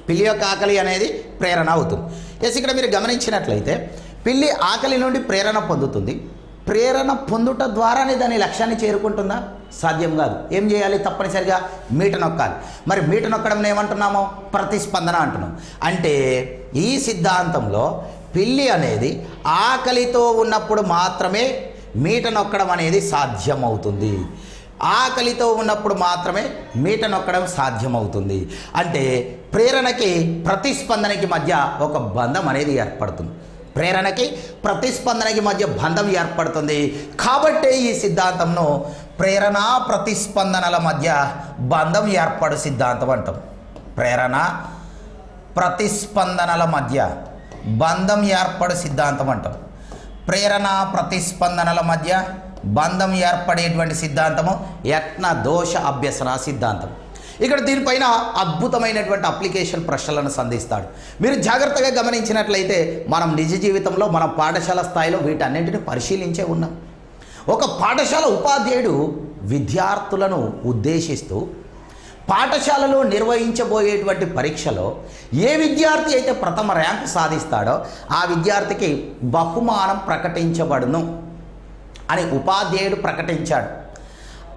పిల్లి యొక్క ఆకలి అనేది ప్రేరణ అవుతుంది. ఇక్కడ మీరు గమనించినట్లయితే పిల్లి ఆకలి నుండి ప్రేరణ పొందుతుంది. ప్రేరణ పొందుట ద్వారానే దాని లక్ష్యాన్ని చేరుకుంటుందా? సాధ్యం కాదు. ఏం చేయాలి? తప్పనిసరిగా మీట నొక్కాలి. మరి మీట నొక్కడం ఏమంటున్నాము? ప్రతిస్పందన అంటున్నాం. అంటే ఈ సిద్ధాంతంలో పిల్లి అనేది ఆకలితో ఉన్నప్పుడు మాత్రమే మీట నొక్కడం అనేది సాధ్యమవుతుంది. ఆకలితో ఉన్నప్పుడు మాత్రమే మీట నొక్కడం సాధ్యమవుతుంది. అంటే ప్రేరణకి ప్రతిస్పందనకి మధ్య ఒక బంధం అనేది ఏర్పడుతుంది. ప్రేరణకి ప్రతిస్పందనకి మధ్య బంధం ఏర్పడుతుంది. కాబట్టే ఈ సిద్ధాంతంను ప్రేరణ ప్రతిస్పందనల మధ్య బంధం ఏర్పడు సిద్ధాంతం అంటాం. ప్రేరణ ప్రతిస్పందనల మధ్య బంధం ఏర్పడు సిద్ధాంతం అంటాం. ప్రేరణ ప్రతిస్పందనల మధ్య బంధం ఏర్పడేటువంటి సిద్ధాంతము యత్న దోష అభ్యసన సిద్ధాంతం. ఇక్కడ దీనిపైన అద్భుతమైనటువంటి అప్లికేషన్ ప్రశ్నలను సంధిస్తాడు. మీరు జాగ్రత్తగా గమనించినట్లయితే మనం నిజ జీవితంలో మన పాఠశాల స్థాయిలో వీటన్నింటిని పరిశీలించే ఉన్నాం. ఒక పాఠశాల ఉపాధ్యాయుడు విద్యార్థులను ఉద్దేశిస్తూ పాఠశాలలో నిర్వహించబోయేటువంటి పరీక్షలో ఏ విద్యార్థి అయితే ప్రథమ ర్యాంకు సాధిస్తాడో ఆ విద్యార్థికి బహుమానం ప్రకటించబడును అని ఉపాధ్యాయుడు ప్రకటించాడు.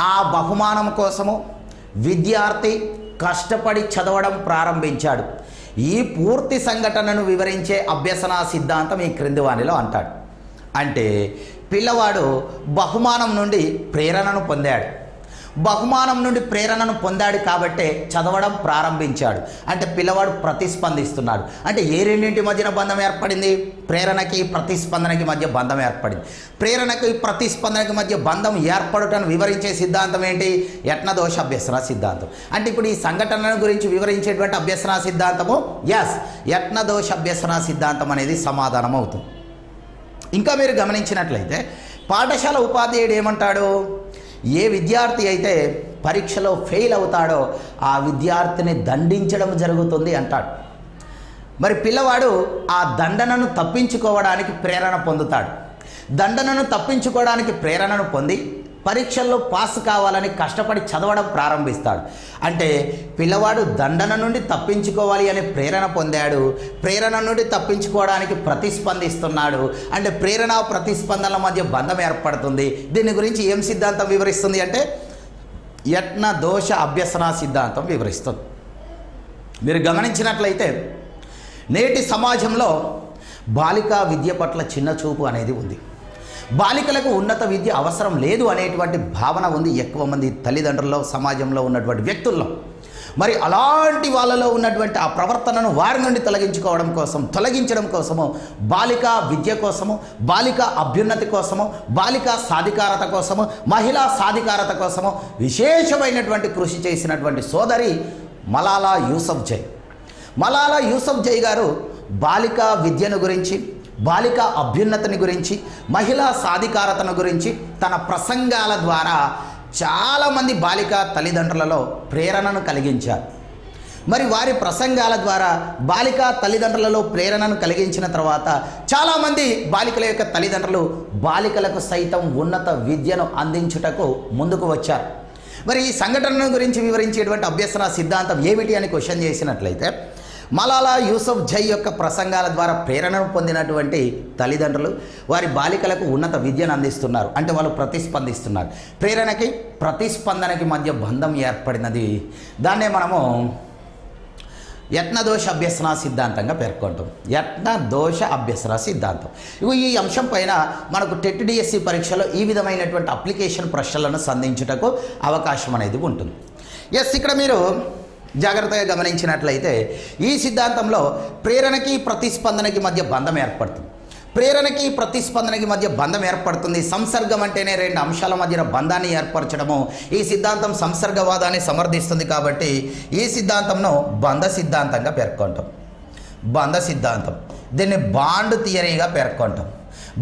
ఆ బహుమానం కోసము విద్యార్థి కష్టపడి చదవడం ప్రారంభించాడు. ఈ పూర్తి సంఘటనను వివరించే అభ్యసన సిద్ధాంతం ఈ క్రింది వానిలో అంటాడు. అంటే పిల్లవాడు బహుమానం నుండి ప్రేరణను పొందాడు. బహుమానం నుండి ప్రేరణను పొందాడు కాబట్టే చదవడం ప్రారంభించాడు. అంటే పిల్లవాడు ప్రతిస్పందిస్తున్నాడు. అంటే ఏ రెండింటి మధ్యన బంధం ఏర్పడింది? ప్రేరణకి ప్రతిస్పందనకి మధ్య బంధం ఏర్పడింది. ప్రేరణకి ప్రతిస్పందనకి మధ్య బంధం ఏర్పడుటను వివరించే సిద్ధాంతం ఏంటి? యత్నదోష అభ్యసన సిద్ధాంతం. అంటే ఇప్పుడు ఈ సంఘటనల గురించి వివరించేటువంటి అభ్యసన సిద్ధాంతము యత్నదోష అభ్యసన సిద్ధాంతం అనేది సమాధానం అవుతుంది. ఇంకా మీరు గమనించినట్లయితే పాఠశాల ఉపాధ్యాయుడు ఏమంటాడు? ఏ విద్యార్థి అయితే పరీక్షలో ఫెయిల్ అవుతాడో ఆ విద్యార్థిని దండించడం జరుగుతుంది అంటాడు. మరి పిల్లవాడు ఆ దండనను తప్పించుకోవడానికి ప్రేరణ పొందుతాడు. దండనను తప్పించుకోవడానికి ప్రేరణను పొంది పరీక్షల్లో పాస్ కావాలని కష్టపడి చదవడం ప్రారంభిస్తాడు. అంటే పిల్లవాడు దండన నుండి తప్పించుకోవాలి అనే ప్రేరణ పొందాడు. ప్రేరణ నుండి తప్పించుకోవడానికి ప్రతిస్పందిస్తున్నాడు. అంటే ప్రేరణ ప్రతిస్పందనల మధ్య బంధం ఏర్పడుతుంది. దీని గురించి ఏం సిద్ధాంతం వివరిస్తుంది అంటే యత్న దోష అభ్యసన సిద్ధాంతం వివరిస్తుంది. మీరు గమనించినట్లయితే నేటి సమాజంలో బాలికా విద్య పట్ల చిన్న చూపు అనేది ఉంది. బాలికలకు ఉన్నత విద్య అవసరం లేదు అనేటువంటి భావన ఉంది ఎక్కువ మంది తల్లిదండ్రుల్లో, సమాజంలో ఉన్నటువంటి వ్యక్తుల్లో. మరి అలాంటి వాళ్ళలో ఉన్నటువంటి ఆ ప్రవర్తనను వారి నుండి తొలగించడం కోసము బాలికా విద్య కోసము, బాలికా అభ్యున్నతి కోసము, బాలికా సాధికారత కోసము, మహిళా సాధికారత కోసము విశేషమైనటువంటి కృషి చేసినటువంటి సోదరి మలాలా యూసఫ్జై గారు బాలికా విద్యను గురించి, బాలికా అభ్యున్నతిని గురించి, మహిళా సాధికారతను గురించి తన ప్రసంగాల ద్వారా చాలామంది బాలికా తల్లిదండ్రులలో ప్రేరణను కలిగించారు. మరి వారి ప్రసంగాల ద్వారా బాలికా తల్లిదండ్రులలో ప్రేరణను కలిగించిన తర్వాత చాలామంది బాలికల యొక్క తల్లిదండ్రులు బాలికలకు సైతం ఉన్నత విద్యను అందించుటకు ముందుకు వచ్చారు. మరి ఈ సంఘటనను గురించి వివరించేటువంటి అభ్యసన సిద్ధాంతం ఏమిటి అని క్వశ్చన్ చేసినట్లయితే మలాలా యూసఫ్జై యొక్క ప్రసంగాల ద్వారా ప్రేరణను పొందినటువంటి తల్లిదండ్రులు వారి బాలికలకు ఉన్నత విద్యను అందిస్తున్నారు. అంటే వాళ్ళు ప్రతిస్పందిస్తున్నారు. ప్రేరణకి ప్రతిస్పందనకి మధ్య బంధం ఏర్పడినది. దాన్నే మనము యత్న దోష అభ్యసన సిద్ధాంతంగా పేర్కొంటాం. యత్న దోష అభ్యసన సిద్ధాంతం. ఈ అంశం పైన మనకు టెట్ డిఎస్సి పరీక్షలో ఈ విధమైనటువంటి అప్లికేషన్ ప్రశ్నలను సంధించుటకు అవకాశం అనేది ఉంటుంది. ఇక్కడ మీరు జాగ్రత్తగా గమనించినట్లయితే ఈ సిద్ధాంతంలో ప్రేరణకి ప్రతిస్పందనకి మధ్య బంధం ఏర్పడుతుంది. ప్రేరణకి ప్రతిస్పందనకి మధ్య బంధం ఏర్పడుతుంది. సంసర్గం అంటేనే రెండు అంశాల మధ్యన బంధాన్ని ఏర్పరచడము. ఈ సిద్ధాంతం సంసర్గవాదాన్ని సమర్థిస్తుంది కాబట్టి ఈ సిద్ధాంతంను బంధ సిద్ధాంతంగా పేర్కొంటాం. బంధ సిద్ధాంతం, దీన్ని బాండ్ థియరీగా పేర్కొంటాం.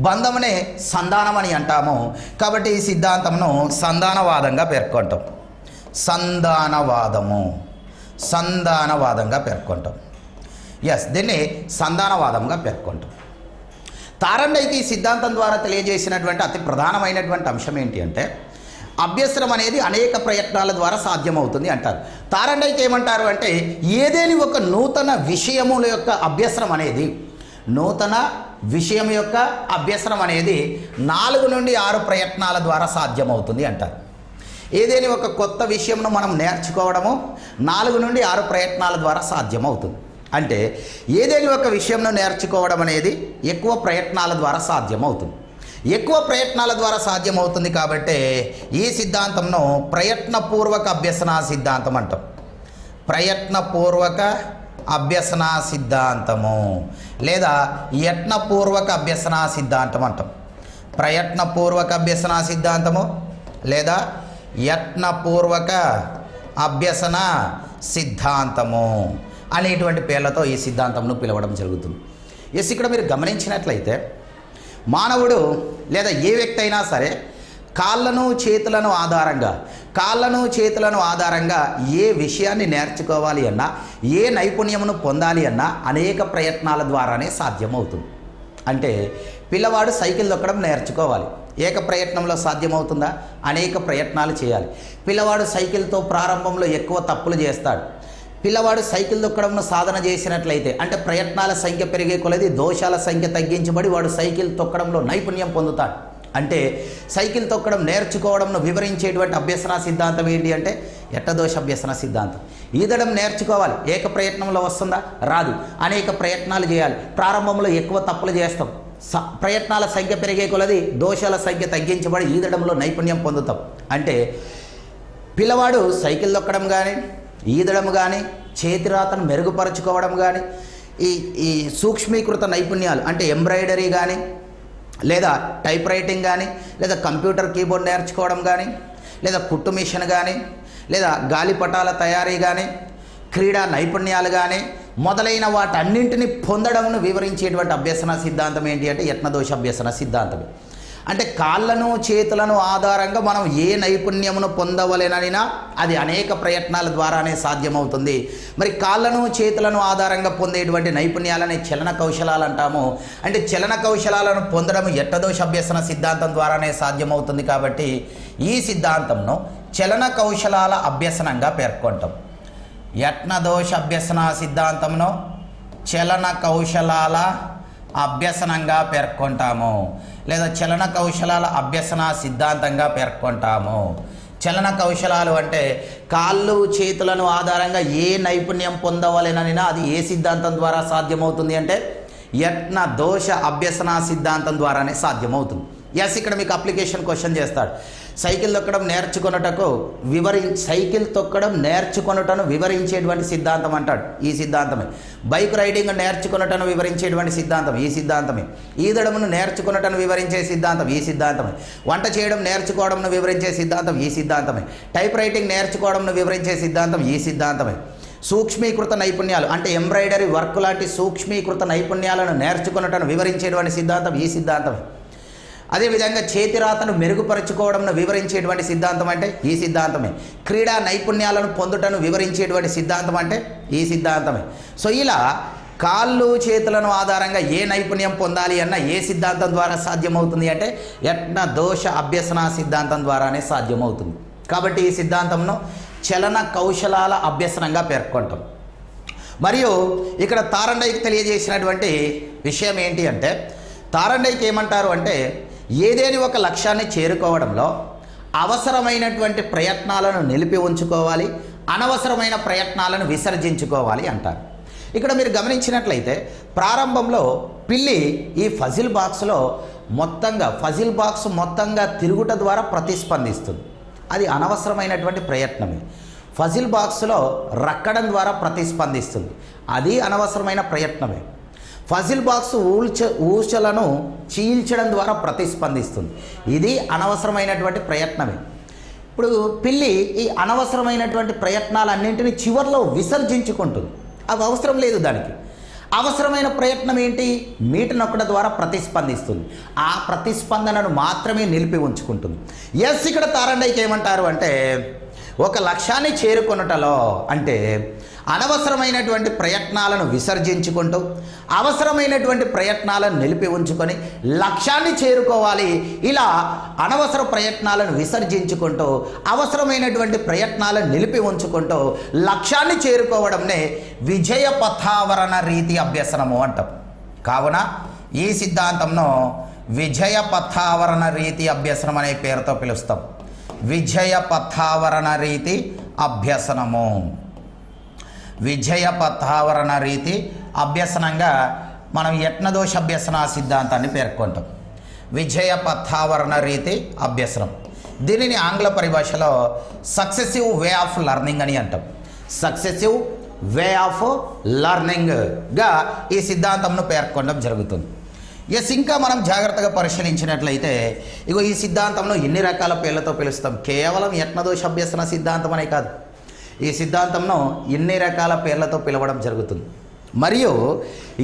బంధమునే సంధానం అని అంటాము కాబట్టి ఈ సిద్ధాంతంను సంధానవాదంగా పేర్కొంటాం. సంధానవాదంగా పేర్కొంటాం. దీన్ని సంధానవాదంగా పేర్కొంటాం. తారండైకి ఈ సిద్ధాంతం ద్వారా తెలియజేసినటువంటి అతి ప్రధానమైనటువంటి అంశం ఏంటి అంటే అభ్యసనం అనేది అనేక ప్రయత్నాల ద్వారా సాధ్యమవుతుంది అంటారు. తారండైకి ఏమంటారు అంటే ఏదేని ఒక నూతన విషయముల యొక్క అభ్యసనం అనేది నూతన విషయం యొక్క అభ్యసనం అనేది 4 నుండి 6 ప్రయత్నాల ద్వారా సాధ్యమవుతుంది అంటారు. ఏదేని ఒక కొత్త విషయంను మనం నేర్చుకోవడము 4 నుండి 6 ప్రయత్నాల ద్వారా సాధ్యమవుతుంది. అంటే ఏదైనా ఒక విషయంను నేర్చుకోవడం అనేది ఎక్కువ ప్రయత్నాల ద్వారా సాధ్యమవుతుంది. ఎక్కువ ప్రయత్నాల ద్వారా సాధ్యమవుతుంది కాబట్టి ఈ సిద్ధాంతంను ప్రయత్నపూర్వక అభ్యసన సిద్ధాంతం అంటాం. ప్రయత్నపూర్వక అభ్యసన సిద్ధాంతము లేదా యత్నపూర్వక అభ్యసన సిద్ధాంతం అంటాం. ప్రయత్నపూర్వక అభ్యసన సిద్ధాంతము లేదా యత్నపూర్వక అభ్యసన సిద్ధాంతము అనేటువంటి పేర్లతో ఈ సిద్ధాంతంను పిలవడం జరుగుతుంది. ఇక్కడ మీరు గమనించినట్లయితే మానవుడు లేదా ఏ వ్యక్తి అయినా సరే కాళ్ళను చేతులను ఆధారంగా ఏ విషయాన్ని నేర్చుకోవాలి అన్నా ఏ నైపుణ్యమును పొందాలి అన్నా అనేక ప్రయత్నాల ద్వారానే సాధ్యమవుతుంది. అంటే పిల్లవాడు సైకిల్ తొక్కడం నేర్చుకోవాలి, ఏక ప్రయత్నంలో సాధ్యమవుతుందా? అనేక ప్రయత్నాలు చేయాలి. పిల్లవాడు సైకిల్తో ప్రారంభంలో ఎక్కువ తప్పులు చేస్తాడు. పిల్లవాడు సైకిల్ తొక్కడంను సాధన చేసినట్లయితే అంటే ప్రయత్నాల సంఖ్య పెరిగే కొలది దోషాల సంఖ్య తగ్గించబడి వాడు సైకిల్ తొక్కడంలో నైపుణ్యం పొందుతాడు. అంటే సైకిల్ తొక్కడం నేర్చుకోవడంను వివరించేటువంటి అభ్యసన సిద్ధాంతం ఏంటి అంటే యట్నదోష అభ్యసన సిద్ధాంతం. ఈదడం నేర్చుకోవాలి, ఏక ప్రయత్నంలో వస్తుందా? రాదు. అనేక ప్రయత్నాలు చేయాలి. ప్రారంభంలో ఎక్కువ తప్పులు చేస్తాం. ప్రయత్నాల సంఖ్య పెరిగే కొలది దోషాల సంఖ్య తగ్గించబడి ఈదడంలో నైపుణ్యం పొందుతాం. అంటే పిల్లవాడు సైకిల్ తొక్కడం కానీ ఈదడం కానీ చేతిరాతను మెరుగుపరుచుకోవడం కానీ ఈ సూక్ష్మీకృత నైపుణ్యాలు అంటే ఎంబ్రాయిడరీ కానీ లేదా టైప్ రైటింగ్ కానీ లేదా కంప్యూటర్ కీబోర్డ్ నేర్చుకోవడం కానీ లేదా కుట్టు మిషన్ కానీ లేదా గాలిపటాల తయారీ కానీ క్రీడా నైపుణ్యాలు కానీ మొదలైన వాటన్నింటినీ పొందడంను వివరించేటువంటి అభ్యసన సిద్ధాంతం ఏంటి అంటే యత్నదోష అభ్యసన సిద్ధాంతం. అంటే కాళ్ళను చేతులను ఆధారంగా మనం ఏ నైపుణ్యమును పొందవలెనైనా అది అనేక ప్రయత్నాల ద్వారానే సాధ్యమవుతుంది. మరి కాళ్ళను చేతులను ఆధారంగా పొందేటువంటి నైపుణ్యాలని చలన కౌశలాలు అంటాము. అంటే చలన కౌశలాలను పొందడం యట్నదోష అభ్యసన సిద్ధాంతం ద్వారానే సాధ్యమవుతుంది. కాబట్టి ఈ సిద్ధాంతంను చలన కౌశలాల అభ్యసనంగా పేర్కొంటాం. యత్నదోష అభ్యసన సిద్ధాంతంను చలన కౌశలాల అభ్యసనంగా పేర్కొంటాము లేదా చలన కౌశలాల అభ్యసన సిద్ధాంతంగా పేర్కొంటాము. చలన కౌశలాలు అంటే కాళ్ళు చేతులను ఆధారంగా ఏ నైపుణ్యం పొందవలెనైనా అది ఏ సిద్ధాంతం ద్వారా సాధ్యమవుతుంది అంటే యత్నదోష అభ్యసన సిద్ధాంతం ద్వారానే సాధ్యమవుతుంది. ఇక్కడ మీకు అప్లికేషన్ క్వశ్చన్ చేస్తాడు. సైకిల్ తొక్కడం నేర్చుకొనుటను వివరించేటువంటి సిద్ధాంతం అంటాడు. ఈ సిద్ధాంతమే. బైక్ రైడింగ్ నేర్చుకొనుటను వివరించేటువంటి సిద్ధాంతం ఈ సిద్ధాంతమే. ఈదడమును నేర్చుకొనుటను వివరించే సిద్ధాంతం ఈ సిద్ధాంతమే. వంట చేయడం నేర్చుకోవడంను వివరించే సిద్ధాంతం ఈ సిద్ధాంతమే. టైప్ రైటింగ్ నేర్చుకోవడంను వివరించే సిద్ధాంతం ఈ సిద్ధాంతమే. సూక్ష్మీకృత నైపుణ్యాలు అంటే ఎంబ్రాయిడరీ వర్క్ లాంటి సూక్ష్మీకృత నైపుణ్యాలను నేర్చుకొనుటను వివరించేటువంటి సిద్ధాంతం ఈ సిద్ధాంతమే. అదేవిధంగా చేతిరాతను మెరుగుపరుచుకోవడంను వివరించేటువంటి సిద్ధాంతం అంటే ఈ సిద్ధాంతమే. క్రీడా నైపుణ్యాలను పొందుటను వివరించేటువంటి సిద్ధాంతం అంటే ఈ సిద్ధాంతమే. ఇలా కాళ్ళు చేతులను ఆధారంగా ఏ నైపుణ్యం పొందాలి అన్న ఏ సిద్ధాంతం ద్వారా సాధ్యమవుతుంది అంటే యత్నదోష అభ్యసన సిద్ధాంతం ద్వారానే సాధ్యమవుతుంది. కాబట్టి ఈ సిద్ధాంతంను చలన కౌశలాల అభ్యసనంగా పేర్కొంటాం. మరియు ఇక్కడ తారండైకి తెలియజేసినటువంటి విషయం ఏంటి అంటే తారండైకి ఏమంటారు అంటే ఏదేని ఒక లక్ష్యాన్ని చేరుకోవడంలో అవసరమైనటువంటి ప్రయత్నాలను నిలిపి ఉంచుకోవాలి, అనవసరమైన ప్రయత్నాలను విసర్జించుకోవాలి అంటారు. ఇక్కడ మీరు గమనించినట్లయితే ప్రారంభంలో పిల్లి ఈ ఫజిల్ బాక్స్లో ఫజిల్ బాక్స్ మొత్తంగా తిరుగుట ద్వారా ప్రతిస్పందిస్తుంది. అది అనవసరమైనటువంటి ప్రయత్నమే. ఫజిల్ బాక్స్లో రక్కడం ద్వారా ప్రతిస్పందిస్తుంది. అది అనవసరమైన ప్రయత్నమే. ఫజిల్ బాక్స్ ఊచలను చీల్చడం ద్వారా ప్రతిస్పందిస్తుంది. ఇది అనవసరమైనటువంటి ప్రయత్నమే. ఇప్పుడు పిల్లి ఈ అనవసరమైనటువంటి ప్రయత్నాలన్నింటినీ చివర్లో విసర్జించుకుంటుంది. అవి అవసరం లేదు. దానికి అవసరమైన ప్రయత్నం ఏంటి? మీటు నొక్కడం ద్వారా ప్రతిస్పందిస్తుంది. ఆ ప్రతిస్పందనను మాత్రమే నిలిపి ఉంచుకుంటుంది. ఎస్, ఇక్కడ తారండైకి ఏమంటారు అంటే ఒక లక్ష్యాన్ని చేరుకొనుటలో అంటే అనవసరమైనటువంటి ప్రయత్నాలను విసర్జించుకుంటూ అవసరమైనటువంటి ప్రయత్నాలను నిలిపి ఉంచుకొని లక్ష్యాన్ని చేరుకోవాలి. ఇలా అనవసర ప్రయత్నాలను విసర్జించుకుంటూ అవసరమైనటువంటి ప్రయత్నాలను నిలిపి ఉంచుకుంటూ లక్ష్యాన్ని చేరుకోవడంనే విజయ పథావరణ రీతి అభ్యసనము అంటాం. కావున ఈ సిద్ధాంతంను విజయ పథావరణ రీతి అభ్యసనం అనే పేరుతో పిలుస్తాం. విజయ పథావరణ రీతి అభ్యసనము. విజయ పథావరణ రీతి అభ్యసనంగా మనం యత్నదోష అభ్యసన సిద్ధాంతాన్ని పేర్కొంటాం. విజయ పథావరణ రీతి అభ్యసనం. దీనిని ఆంగ్ల పరిభాషలో సక్సెసివ్ వే ఆఫ్ లెర్నింగ్ అని అంటాం. సక్సెసివ్ వే ఆఫ్ లెర్నింగ్గా ఈ సిద్ధాంతంను పేర్కొనడం జరుగుతుంది. ఎస్, ఇంకా మనం జాగ్రత్తగా పరిశీలించినట్లయితే ఇగో ఈ సిద్ధాంతంలో ఎన్ని రకాల పేర్లతో పిలుస్తాం. కేవలం యత్నదోష అభ్యసన సిద్ధాంతం అనే కాదు, ఈ సిద్ధాంతంను ఎన్ని రకాల పేర్లతో పిలవడం జరుగుతుంది. మరియు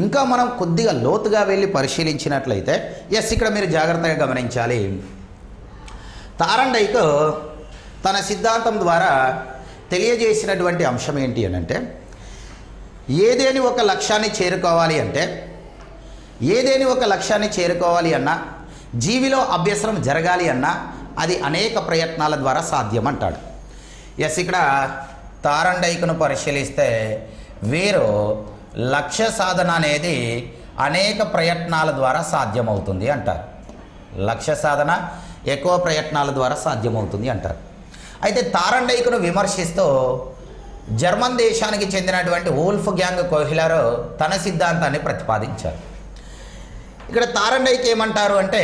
ఇంకా మనం కొద్దిగా లోతుగా వెళ్ళి పరిశీలించినట్లయితే ఎస్, ఇక్కడ మీరు జాగ్రత్తగా గమనించాలి. తారండైక్ తన సిద్ధాంతం ద్వారా తెలియజేసినటువంటి అంశం ఏంటి అని అంటే ఏదేని ఒక లక్ష్యాన్ని చేరుకోవాలి అన్నా జీవిలో అభ్యసనం జరగాలి అన్నా అది అనేక ప్రయత్నాల ద్వారా సాధ్యం అంటాడు. ఎస్, ఇక్కడ తారండైక్ను పరిశీలిస్తే వీరు లక్ష్య సాధన అనేది అనేక ప్రయత్నాల ద్వారా సాధ్యమవుతుంది అంటారు. లక్ష్య సాధన ఎక్కువ ప్రయత్నాల ద్వారా సాధ్యమవుతుంది అంటారు. అయితే తారండైక్ను విమర్శిస్తూ జర్మన్ దేశానికి చెందినటువంటి వోల్ఫ్ గ్యాంగ్ కోహిలర్ తన సిద్ధాంతాన్ని ప్రతిపాదించారు. ఇక్కడ తారండైక్ ఏమంటారు అంటే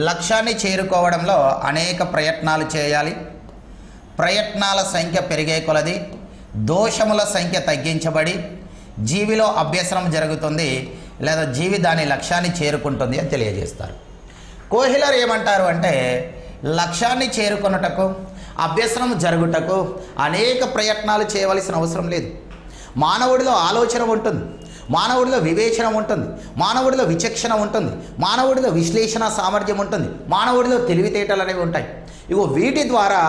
లక్ష్యాన్ని చేరుకోవడంలో అనేక ప్రయత్నాలు చేయాలి. ప్రయత్నాల సంఖ్య పెరిగే కొలది దోషముల సంఖ్య తగ్గించబడి జీవిలో అభ్యసనం జరుగుతుంది లేదా జీవి దాని లక్ష్యాన్ని చేరుకుంటుంది అని తెలియజేస్తారు. కోహిలర్ ఏమంటారు అంటే లక్ష్యాన్ని చేరుకొనుటకు అభ్యసనం జరుగుటకు అనేక ప్రయత్నాలు చేయవలసిన అవసరం లేదు. మానవుడిలో ఆలోచన ఉంటుంది, మానవుడిలో వివేచన ఉంటుంది, మానవుడిలో విచక్షణ ఉంటుంది, మానవుడిలో విశ్లేషణ సామర్థ్యం ఉంటుంది, మానవుడిలో తెలివితేటలు అనేవి ఉంటాయి. ఇగో వీటి ద్వారా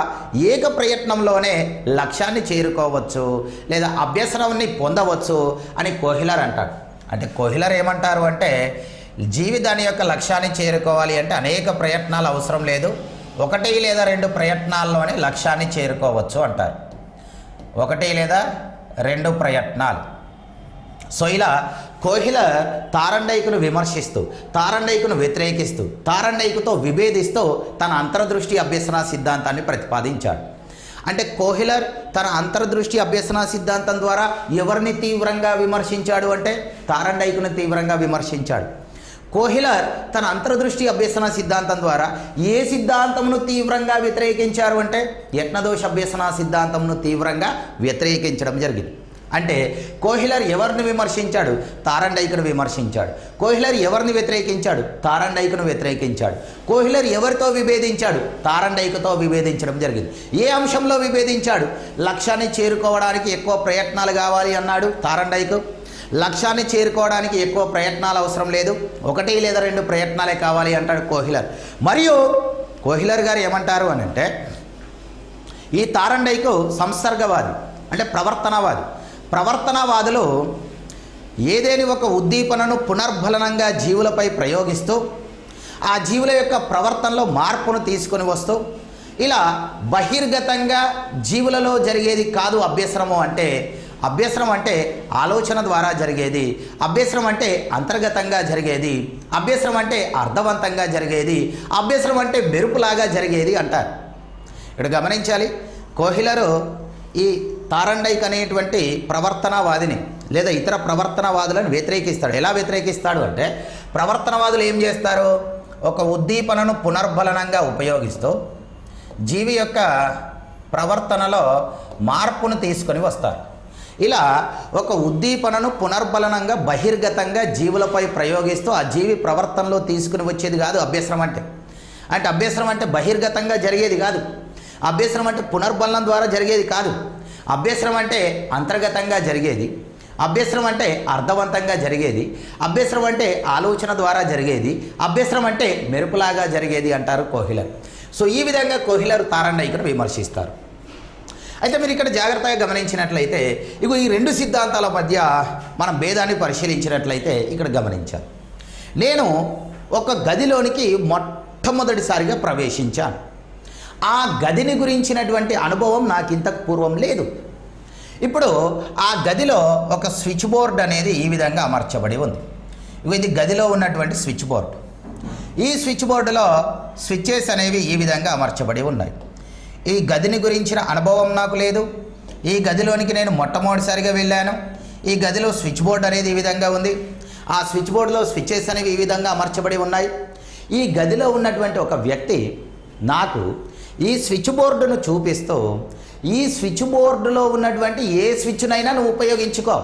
ఏక ప్రయత్నంలోనే లక్ష్యాన్ని చేరుకోవచ్చు లేదా అభ్యసనాన్ని పొందవచ్చు అని కోహిలర్ అంటాడు. అంటే కోహిలర్ ఏమంటారు అంటే జీవి దాని యొక్క లక్ష్యాన్ని చేరుకోవాలి అంటే అనేక ప్రయత్నాలు అవసరం లేదు, 1 లేదా 2 ప్రయత్నాల్లోనే లక్ష్యాన్ని చేరుకోవచ్చు అంటారు. 1 లేదా 2 ప్రయత్నాలు. సో ఇలా కోహిలర్ తారండైక్ను విమర్శిస్తూ తారండైక్ను వ్యతిరేకిస్తూ తారండైక్తో విభేదిస్తూ తన అంతర్దృష్టి అభ్యసన సిద్ధాంతాన్ని ప్రతిపాదించాడు. అంటే కోహిలర్ తన అంతర్దృష్టి అభ్యసన సిద్ధాంతం ద్వారా ఎవరిని తీవ్రంగా విమర్శించాడు అంటే తారండైక్ను తీవ్రంగా విమర్శించాడు. కోహిలర్ తన అంతర్దృష్టి అభ్యసన సిద్ధాంతం ద్వారా ఏ సిద్ధాంతంను తీవ్రంగా వ్యతిరేకించారు అంటే యత్నదోష అభ్యసన సిద్ధాంతంను తీవ్రంగా వ్యతిరేకించడం జరిగింది. అంటే కోహిలర్ ఎవరిని విమర్శించాడు? తారండైక్ను విమర్శించాడు. కోహిలర్ ఎవరిని వ్యతిరేకించాడు? తారండైక్ను వ్యతిరేకించాడు. కోహిలర్ ఎవరితో విభేదించాడు? తారండైక్తో విభేదించడం జరిగింది. ఏ అంశంలో విభేదించాడు? లక్ష్యాన్ని చేరుకోవడానికి ఎక్కువ ప్రయత్నాలు కావాలి అన్నాడు తారండైక్. లక్ష్యాన్ని చేరుకోవడానికి ఎక్కువ ప్రయత్నాలు అవసరం లేదు, 1 లేదా 2 ప్రయత్నాలే కావాలి అంటాడు కోహిలర్. మరియు కోహిలర్ గారు ఏమంటారు అని అంటే ఈ తారండైక్ సంసర్గవాది అంటే ప్రవర్తనవాదులు ఏదేని ఒక ఉద్దీపనను పునర్బలనంగా జీవులపై ప్రయోగిస్తూ ఆ జీవుల యొక్క ప్రవర్తనలో మార్పును తీసుకొని వస్తూ ఇలా బహిర్గతంగా జీవులలో జరిగేది కాదు అభ్యసనము అంటే. అభ్యసనం అంటే ఆలోచన ద్వారా జరిగేది, అభ్యసనం అంటే అంతర్గతంగా జరిగేది, అభ్యసనం అంటే అర్థవంతంగా జరిగేది, అభ్యసనం అంటే మెరుపులాగా జరిగేది అంటారు. ఇక్కడ గమనించాలి, కోహిలరు ఈ తారండైక్ అనేటువంటి ప్రవర్తనవాదిని లేదా ఇతర ప్రవర్తనవాదులను వ్యతిరేకిస్తాడు. ఎలా వ్యతిరేకిస్తాడు అంటే, ప్రవర్తనవాదులు ఏం చేస్తారు, ఒక ఉద్దీపనను పునర్బలనంగా ఉపయోగిస్తూ జీవి యొక్క ప్రవర్తనలో మార్పును తీసుకొని వస్తారు. ఇలా ఒక ఉద్దీపనను పునర్బలనంగా బహిర్గతంగా జీవులపై ప్రయోగిస్తూ ఆ జీవి ప్రవర్తనలో తీసుకుని వచ్చేది కాదు అభ్యసనం అంటే. అభ్యసనం అంటే బహిర్గతంగా జరిగేది కాదు. అభ్యసనం అంటే పునర్బలనం ద్వారా జరిగేది కాదు. అభ్యసనం అంటే అంతర్గతంగా జరిగేది. అభ్యసనం అంటే అర్థవంతంగా జరిగేది. అభ్యసనం అంటే ఆలోచన ద్వారా జరిగేది. అభ్యసనం అంటే మెరుపులాగా జరిగేది అంటారు కోహిలర్. సో ఈ విధంగా కోహిలర్ తారండైకను విమర్శిస్తారు. అయితే మీరు ఇక్కడ జాగ్రత్తగా గమనించినట్లయితే ఇగో ఈ రెండు సిద్ధాంతాల మధ్య మనం భేదాన్ని పరిశీలించినట్లయితే ఇక్కడ గమనించాను. నేను ఒక గదిలోనికి మొట్టమొదటిసారిగా ప్రవేశించాను. ఆ గదిని గురించినటువంటి అనుభవం నాకు ఇంతకు పూర్వం లేదు. ఇప్పుడు ఆ గదిలో ఒక స్విచ్ బోర్డ్ అనేది ఈ విధంగా అమర్చబడి ఉంది. ఇది గదిలో ఉన్నటువంటి స్విచ్ బోర్డు. ఈ స్విచ్ బోర్డులో స్విచ్చెస్ అనేవి ఈ విధంగా అమర్చబడి ఉన్నాయి. ఈ గదిని గురించిన అనుభవం నాకు లేదు. ఈ గదిలోనికి నేను మొట్టమొదటిసారిగా వెళ్ళాను. ఈ గదిలో స్విచ్ బోర్డు అనేది ఈ విధంగా ఉంది. ఆ స్విచ్ బోర్డులో స్విచ్చెస్ అనేవి ఈ విధంగా అమర్చబడి ఉన్నాయి. ఈ గదిలో ఉన్నటువంటి ఒక వ్యక్తి నాకు ఈ స్విచ్ బోర్డును చూపిస్తూ, ఈ స్విచ్ బోర్డులో ఉన్నటువంటి ఏ స్విచ్నైనా నువ్వు ఉపయోగించుకో,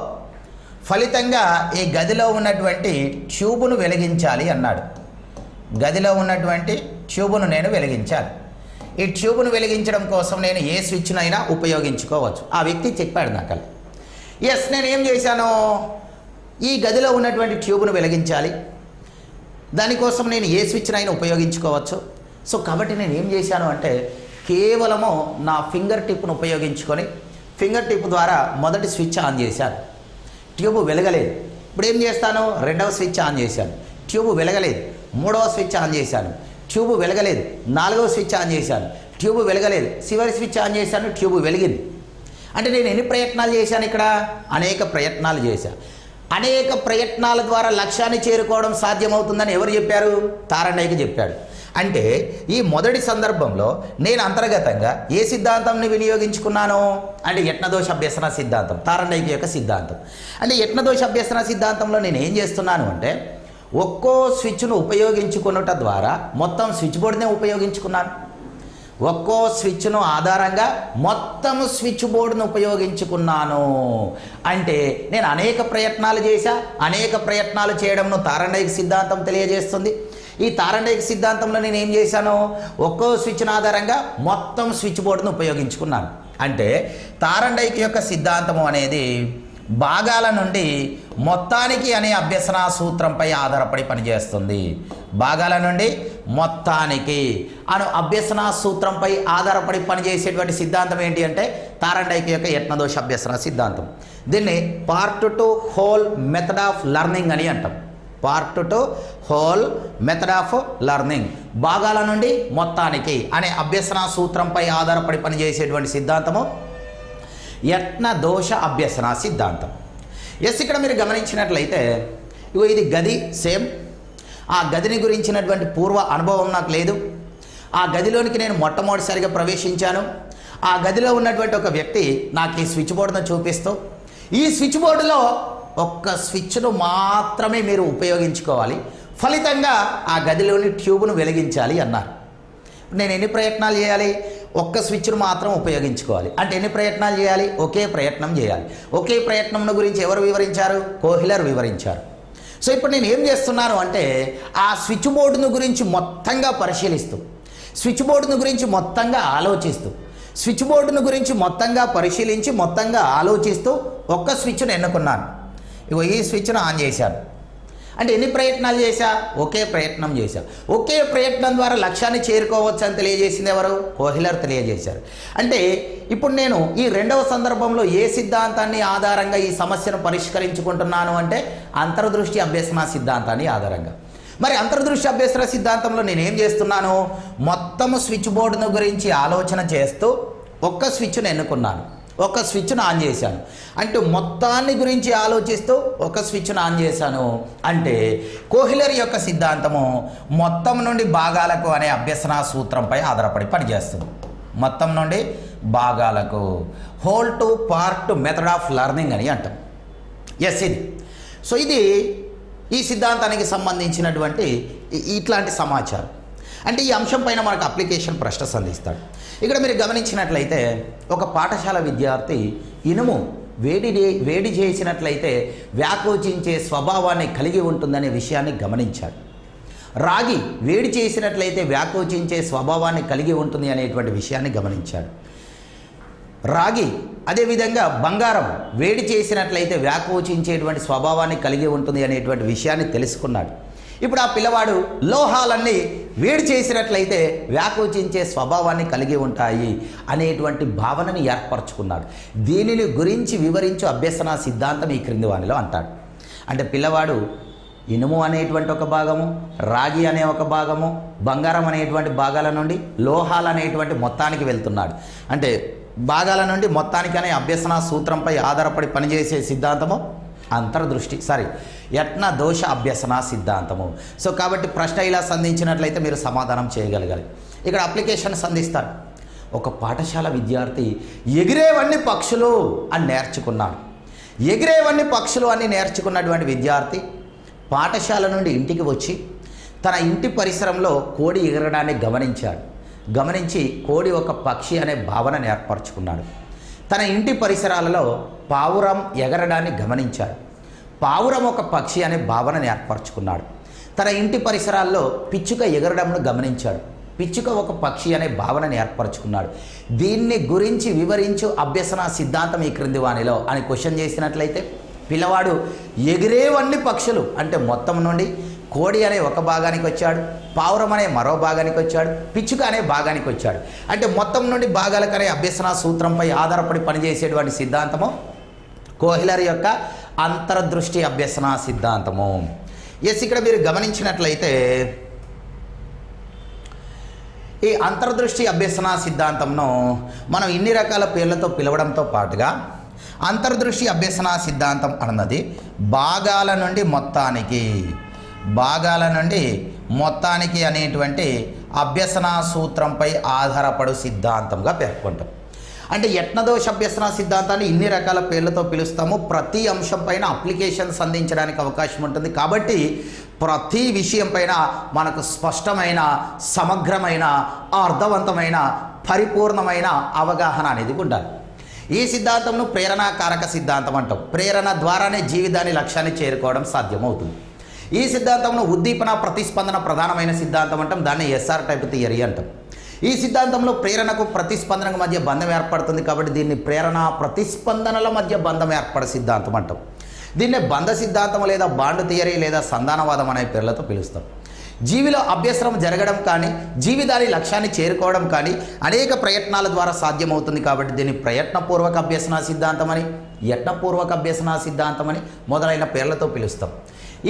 ఫలితంగా ఈ గదిలో ఉన్నటువంటి ట్యూబును వెలిగించాలి అన్నాడు. గదిలో ఉన్నటువంటి ట్యూబును నేను వెలిగించాలి. ఈ ట్యూబును వెలిగించడం కోసం నేను ఏ స్విచ్నైనా ఉపయోగించుకోవచ్చు. ఆ వ్యక్తి చెప్పాడు నాకు. ఎస్, నేను ఏం చేశాను, ఈ గదిలో ఉన్నటువంటి ట్యూబును వెలిగించాలి, దానికోసం నేను ఏ స్విచ్నైనా ఉపయోగించుకోవచ్చు. సో కాబట్టి నేను ఏం చేశాను అంటే, కేవలము నా ఫింగర్ టిప్ను ఉపయోగించుకొని ఫింగర్ టిప్ ద్వారా మొదటి స్విచ్ ఆన్ చేశాను. ట్యూబ్ వెలగలేదు. ఇప్పుడు ఏం చేస్తాను, రెండవ స్విచ్ ఆన్ చేశాను, ట్యూబ్ వెలగలేదు. మూడవ స్విచ్ ఆన్ చేశాను, ట్యూబ్ వెలగలేదు. నాలుగవ స్విచ్ ఆన్ చేశాను, ట్యూబ్ వెలగలేదు. చివరి స్విచ్ ఆన్ చేశాను, ట్యూబ్ వెలిగింది. అంటే నేను ఎన్ని ప్రయత్నాలు చేశాను ఇక్కడ, అనేక ప్రయత్నాలు చేశాను. అనేక ప్రయత్నాల ద్వారా లక్ష్యాన్ని చేరుకోవడం సాధ్యమవుతుందని ఎవరు చెప్పారు, తారండైకి చెప్పాడు. అంటే ఈ మొదటి సందర్భంలో నేను అంతర్గతంగా ఏ సిద్ధాంతంని వినియోగించుకున్నాను అంటే యత్నదోష అభ్యసన సిద్ధాంతం, తారండైకి యొక్క సిద్ధాంతం. అంటే యత్నదోష అభ్యసన సిద్ధాంతంలో నేను ఏం చేస్తున్నాను అంటే, ఒక్కో స్విచ్ను ఉపయోగించుకున్నట ద్వారా మొత్తం స్విచ్ బోర్డునే ఉపయోగించుకున్నాను. ఒక్కో స్విచ్ను ఆధారంగా మొత్తం స్విచ్ బోర్డును ఉపయోగించుకున్నాను. అంటే నేను అనేక ప్రయత్నాలు చేశా. అనేక ప్రయత్నాలు చేయడంను తారండైక సిద్ధాంతం తెలియజేస్తుంది. ఈ తారండైక సిద్ధాంతంలో నేను ఏం చేశాను, ఒక్కో స్విచ్ను ఆధారంగా మొత్తం స్విచ్ బోర్డును ఉపయోగించుకున్నాను. అంటే తారండైక యొక్క సిద్ధాంతము అనేది భాగాల నుండి మొత్తానికి అనే అభ్యసన సూత్రంపై ఆధారపడి పనిచేస్తుంది. భాగాల నుండి మొత్తానికి అను అభ్యసన సూత్రంపై ఆధారపడి పనిచేసేటువంటి సిద్ధాంతం ఏంటి అంటే తారండైక యొక్క యత్నదోష అభ్యసన సిద్ధాంతం. దీన్ని part to whole method of learning అని అంటాం. Part to whole method of learning, భాగాల నుండి మొత్తానికి అనే అభ్యసన సూత్రంపై ఆధారపడి పనిచేసేటువంటి సిద్ధాంతము యత్నదోష అభ్యసన సిద్ధాంతం. ఎస్, ఇక్కడ మీరు గమనించినట్లయితే ఇగో ఇది గది సేమ్. ఆ గదిని గురించినటువంటి పూర్వ అనుభవం నాకు లేదు. ఆ గదిలోనికి నేను మొట్టమొదటిసారిగా ప్రవేశించాను. ఆ గదిలో ఉన్నటువంటి ఒక వ్యక్తి నాకు ఈ స్విచ్ బోర్డును చూపిస్తూ, ఈ స్విచ్ బోర్డులో ఒక్క స్విచ్ను మాత్రమే మీరు ఉపయోగించుకోవాలి, ఫలితంగా ఆ గదిలోని ట్యూబ్ను వెలిగించాలి అన్నారు. నేను ఎన్ని ప్రయత్నాలు చేయాలి, ఒక్క స్విచ్ను మాత్రం ఉపయోగించుకోవాలి. అంటే ఎన్ని ప్రయత్నాలు చేయాలి, ఒకే ప్రయత్నం చేయాలి. ఒకే ప్రయత్నం గురించి ఎవరు వివరించారు, కోహిలర్ వివరించారు. సో ఇప్పుడు నేను ఏం చేస్తున్నాను అంటే, ఆ స్విచ్ బోర్డును గురించి మొత్తంగా పరిశీలిస్తూ, స్విచ్ బోర్డును గురించి మొత్తంగా ఆలోచిస్తూ, స్విచ్ బోర్డును గురించి మొత్తంగా పరిశీలించి మొత్తంగా ఆలోచిస్తూ ఒక్క స్విచ్ను ఎన్నుకున్నాను. ఇగో ఈ స్విచ్ను ఆన్ చేశాను. అంటే ఎన్ని ప్రయత్నాలు చేశా, ఒకే ప్రయత్నం చేశా. ఒకే ప్రయత్నం ద్వారా లక్ష్యాన్ని చేరుకోవచ్చు అని తెలియజేసింది ఎవరు, కోహిలర్ తెలియజేశారు. అంటే ఇప్పుడు నేను ఈ రెండవ సందర్భంలో ఏ సిద్ధాంతాన్ని ఆధారంగా ఈ సమస్యను పరిష్కరించుకుంటున్నాను అంటే అంతర్దృష్టి అభ్యసన సిద్ధాంతాన్ని ఆధారంగా. మరి అంతర్దృష్టి అభ్యసన సిద్ధాంతంలో నేను ఏం చేస్తున్నాను, మొత్తము స్విచ్ బోర్డును గురించి ఆలోచన చేస్తూ ఒక్క స్విచ్ను ఎన్నుకున్నాను, ఒక స్విచ్ను ఆన్ చేశాను. అంటే మొత్తాన్ని గురించి ఆలోచిస్తూ ఒక స్విచ్ను ఆన్ చేశాను. అంటే కోహిలర్ యొక్క సిద్ధాంతము మొత్తం నుండి భాగాలకు అనే అభ్యసన సూత్రంపై ఆధారపడి పనిచేస్తుంది. మొత్తం నుండి భాగాలకు, whole to part method of learning అని అంటాం. ఎస్ ఇది. సో ఇది ఈ సిద్ధాంతానికి సంబంధించినటువంటి ఇట్లాంటి సమాచారం. అంటే ఈ అంశం పైన మనకు అప్లికేషన్ ప్రశ్న సంధిస్తాడు. ఇక్కడ మీరు గమనించినట్లయితే ఒక పాఠశాల విద్యార్థి ఇనుము వేడి చేసినట్లయితే వ్యాకోచించే స్వభావాన్ని కలిగి ఉంటుందనే విషయాన్ని గమనించాడు. రాగి వేడి చేసినట్లయితే వ్యాకోచించే స్వభావాన్ని కలిగి ఉంటుంది అనేటువంటి విషయాన్ని గమనించాడు. రాగి అదేవిధంగా బంగారం వేడి చేసినట్లయితే వ్యాకోచించేటువంటి స్వభావాన్ని కలిగి ఉంటుంది అనేటువంటి విషయాన్ని తెలుసుకున్నాడు. ఇప్పుడు ఆ పిల్లవాడు లోహాలన్నీ వేడి చేసినట్లయితే వ్యాకోచించే స్వభావాన్ని కలిగి ఉంటాయి అనేటువంటి భావనని ఏర్పరచుకున్నాడు. దీనిని గురించి వివరించు అభ్యసన సిద్ధాంతం ఈ క్రింది వానిలో అంటాడు. అంటే పిల్లవాడు ఇనుము అనేటువంటి ఒక భాగము, రాగి అనే ఒక భాగము, బంగారం అనేటువంటి భాగాల నుండి లోహాలు అనేటువంటి మొత్తానికి వెళ్తున్నాడు. అంటే భాగాల నుండి మొత్తానికి అనే అభ్యసన సూత్రంపై ఆధారపడి పనిచేసే సిద్ధాంతము యత్న దోష అభ్యసన సిద్ధాంతము. సో కాబట్టి ప్రశ్న ఇలా సంధించినట్లయితే మీరు సమాధానం చేయగలగాలి. ఇక్కడ అప్లికేషన్ సంధిస్తారు. ఒక పాఠశాల విద్యార్థి ఎగిరేవన్నీ పక్షులు అని నేర్చుకున్నాడు. ఎగిరేవన్నీ పక్షులు అని నేర్చుకున్నటువంటి విద్యార్థి పాఠశాల నుండి ఇంటికి వచ్చి తన ఇంటి పరిసరంలో కోడి ఎగరడాన్ని గమనించి కోడి ఒక పక్షి అనే భావనను ఏర్పరచుకున్నాడు. తన ఇంటి పరిసరాలలో పావురం ఎగరడాన్ని గమనించాడు. పావురం ఒక పక్షి అనే భావనను ఏర్పరచుకున్నాడు. తన ఇంటి పరిసరాల్లో పిచ్చుక ఎగరడంను గమనించాడు. పిచ్చుక ఒక పక్షి అనే భావనను ఏర్పరచుకున్నాడు. దీన్ని గురించి వివరించు అభ్యసన సిద్ధాంతం ఈ క్రింది వానిలో అని క్వశ్చన్ చేసినట్లయితే పిల్లవాడు ఎగిరేవన్నీ పక్షులు అంటే మొత్తం నుండి కోడి అనే ఒక భాగానికి వచ్చాడు, పావురం అనే మరో భాగానికి వచ్చాడు, పిచ్చుక అనే భాగానికి వచ్చాడు. అంటే మొత్తం నుండి భాగాలకనే అభ్యసన సూత్రంపై ఆధారపడి పనిచేసేటువంటి సిద్ధాంతము కోహ్లర్ యొక్క అంతర్దృష్టి అభ్యసన సిద్ధాంతము. ఇక్కడ మీరు గమనించినట్లయితే ఈ అంతర్దృష్టి అభ్యసన సిద్ధాంతంను మనం ఇన్ని రకాల పేర్లతో పిలవడంతో పాటుగా అంతర్దృష్టి అభ్యసన సిద్ధాంతం అన్నది భాగాల నుండి మొత్తానికి అనేటువంటి అభ్యసన సూత్రంపై ఆధారపడు సిద్ధాంతంగా పేర్కొంటాం. అంటే యత్నదోష అభ్యసన సిద్ధాంతాన్ని ఇన్ని రకాల పేర్లతో పిలుస్తాము. ప్రతి అంశం పైన అప్లికేషన్స్ అందించడానికి అవకాశం ఉంటుంది. కాబట్టి ప్రతి విషయం పైన మనకు స్పష్టమైన, సమగ్రమైన, అర్థవంతమైన, పరిపూర్ణమైన అవగాహన అనేది ఉండాలి. ఈ సిద్ధాంతంను ప్రేరణాకారక సిద్ధాంతం అంటాం. ప్రేరణ ద్వారానే జీవితాన్ని లక్ష్యాన్ని చేరుకోవడం సాధ్యమవుతుంది. ఈ సిద్ధాంతంలో ఉద్దీపన ప్రతిస్పందన ప్రధానమైన సిద్ధాంతం అంటాం. దాన్ని ఎస్ఆర్ టైప్ థియరీ అంటాం. ఈ సిద్ధాంతంలో ప్రేరణకు ప్రతిస్పందనకు మధ్య బంధం ఏర్పడుతుంది కాబట్టి దీన్ని ప్రేరణ ప్రతిస్పందనల మధ్య బంధం ఏర్పడే సిద్ధాంతం అంటాం. దీన్నే బంధ సిద్ధాంతం లేదా బాండ్ థియరీ లేదా సంధానవాదం అనే పేర్లతో పిలుస్తాం. జీవిలో అభ్యసనం జరగడం కానీ జీవితాన్ని లక్ష్యాన్ని చేరుకోవడం కానీ అనేక ప్రయత్నాల ద్వారా సాధ్యమవుతుంది కాబట్టి దీన్ని ప్రయత్నపూర్వక అభ్యసన సిద్ధాంతం అని, యత్నపూర్వక అభ్యసన సిద్ధాంతం అని మొదలైన పేర్లతో పిలుస్తాం.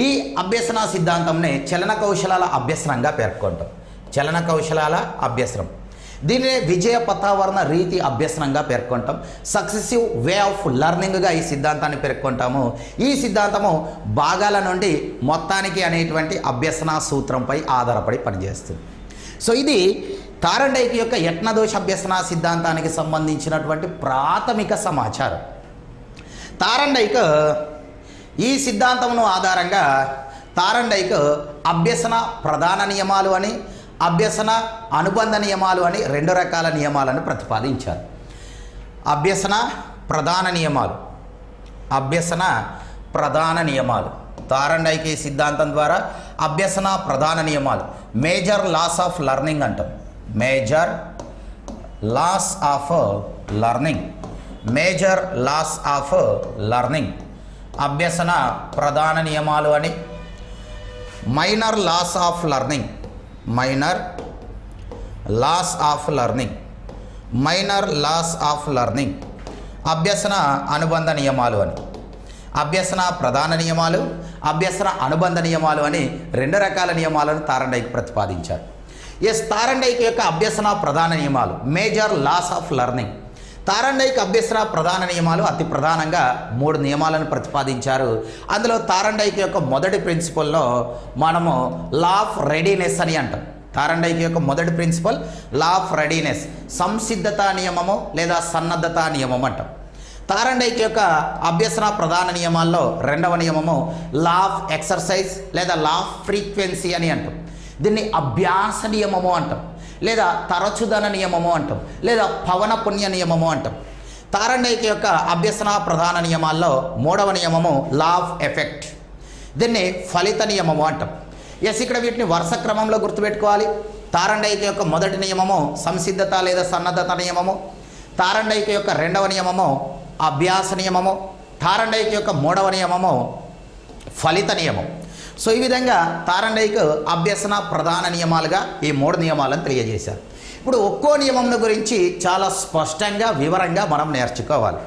ఈ అభ్యసన సిద్ధాంతంనే చలన కౌశలాల అభ్యసనంగా పేర్కొంటాం. చలన కౌశలాల అభ్యసనం దీనినే విజయ పతావరణ రీతి అభ్యసనంగా పేర్కొంటాం. సక్సెసివ్ వే ఆఫ్ లెర్నింగ్గా ఈ సిద్ధాంతాన్ని పేర్కొంటాము. ఈ సిద్ధాంతము భాగాల నుండి మొత్తానికి అనేటువంటి అభ్యసన సూత్రంపై ఆధారపడి పనిచేస్తుంది. సో ఇది తారండైక్ యొక్క యత్నదోష అభ్యసన సిద్ధాంతానికి సంబంధించినటువంటి ప్రాథమిక సమాచారం. తారండైక్ ఈ సిద్ధాంతమును ఆధారంగా తారండైక్ అభ్యసన ప్రధాన నియమాలు అని, అభ్యసన అనుబంధ నియమాలు అని రెండు రకాల నియమాలను ప్రతిపాదించారు. అభ్యసన ప్రధాన నియమాలు తారండైక్ ఈ సిద్ధాంతం ద్వారా అభ్యసన ప్రధాన నియమాలు మేజర్ లాస్ ఆఫ్ లెర్నింగ్ అంటాం. మేజర్ లాస్ ఆఫ్ లెర్నింగ్ అభ్యసన ప్రధాన నియమాలు అని, మైనర్ లాస్ ఆఫ్ లెర్నింగ్ అభ్యసన అనుబంధ నియమాలు అని. అభ్యసన ప్రధాన నియమాలు, అభ్యసన అనుబంధ నియమాలు అని రెండు రకాల నియమాలను తారండైక్ ప్రతిపాదించారు. తారండైక్ యొక్క అభ్యసన ప్రధాన నియమాలు major laws of learning. Thorndike అభ్యసన ప్రధాన నియమాలు అతి ప్రధానంగా 3 నియమాలను ప్రతిపాదించారు. అందులో తారండైక్ యొక్క మొదటి ప్రిన్సిపల్లో మనము లా ఆఫ్ రెడీనెస్ అని అంటాం. తారండైక్ యొక్క మొదటి ప్రిన్సిపల్ లా ఆఫ్ రెడీనెస్, సంసిద్ధత నియమము లేదా సన్నద్ధత నియమం అంటాం. తారండైక్ యొక్క అభ్యసన ప్రధాన నియమాల్లో రెండవ నియమము లా ఆఫ్ ఎక్సర్సైజ్ లేదా లా ఆఫ్ ఫ్రీక్వెన్సీ అని అంటాం. దీన్ని అభ్యాస నియమము అంటాం, లేదా తరచుదన నియమము అంటాం, లేదా పవన పుణ్య నియమము అంటాం. తారండైక్ యొక్క అభ్యసన ప్రధాన నియమాల్లో మూడవ నియమము లా ఆఫ్ ఎఫెక్ట్, దీన్ని ఫలిత నియమము అంటాం. ఇక్కడ వీటిని వరుస క్రమంలో గుర్తుపెట్టుకోవాలి. తారండైక్ యొక్క మొదటి నియమము సంసిద్ధత లేదా సన్నద్ధత నియమము, తారండైక్ యొక్క రెండవ నియమము అభ్యాస నియమము, తారండైక్ యొక్క మూడవ నియమము ఫలిత నియమం. సో ఈ విధంగా తారండైక్ అభ్యసన ప్రధాన నియమాలుగా ఈ 3 నియమాలను తెలియజేశారు. ఇప్పుడు ఒక్కో నియమం గురించి చాలా స్పష్టంగా వివరంగా మనం నేర్చుకోవాలి.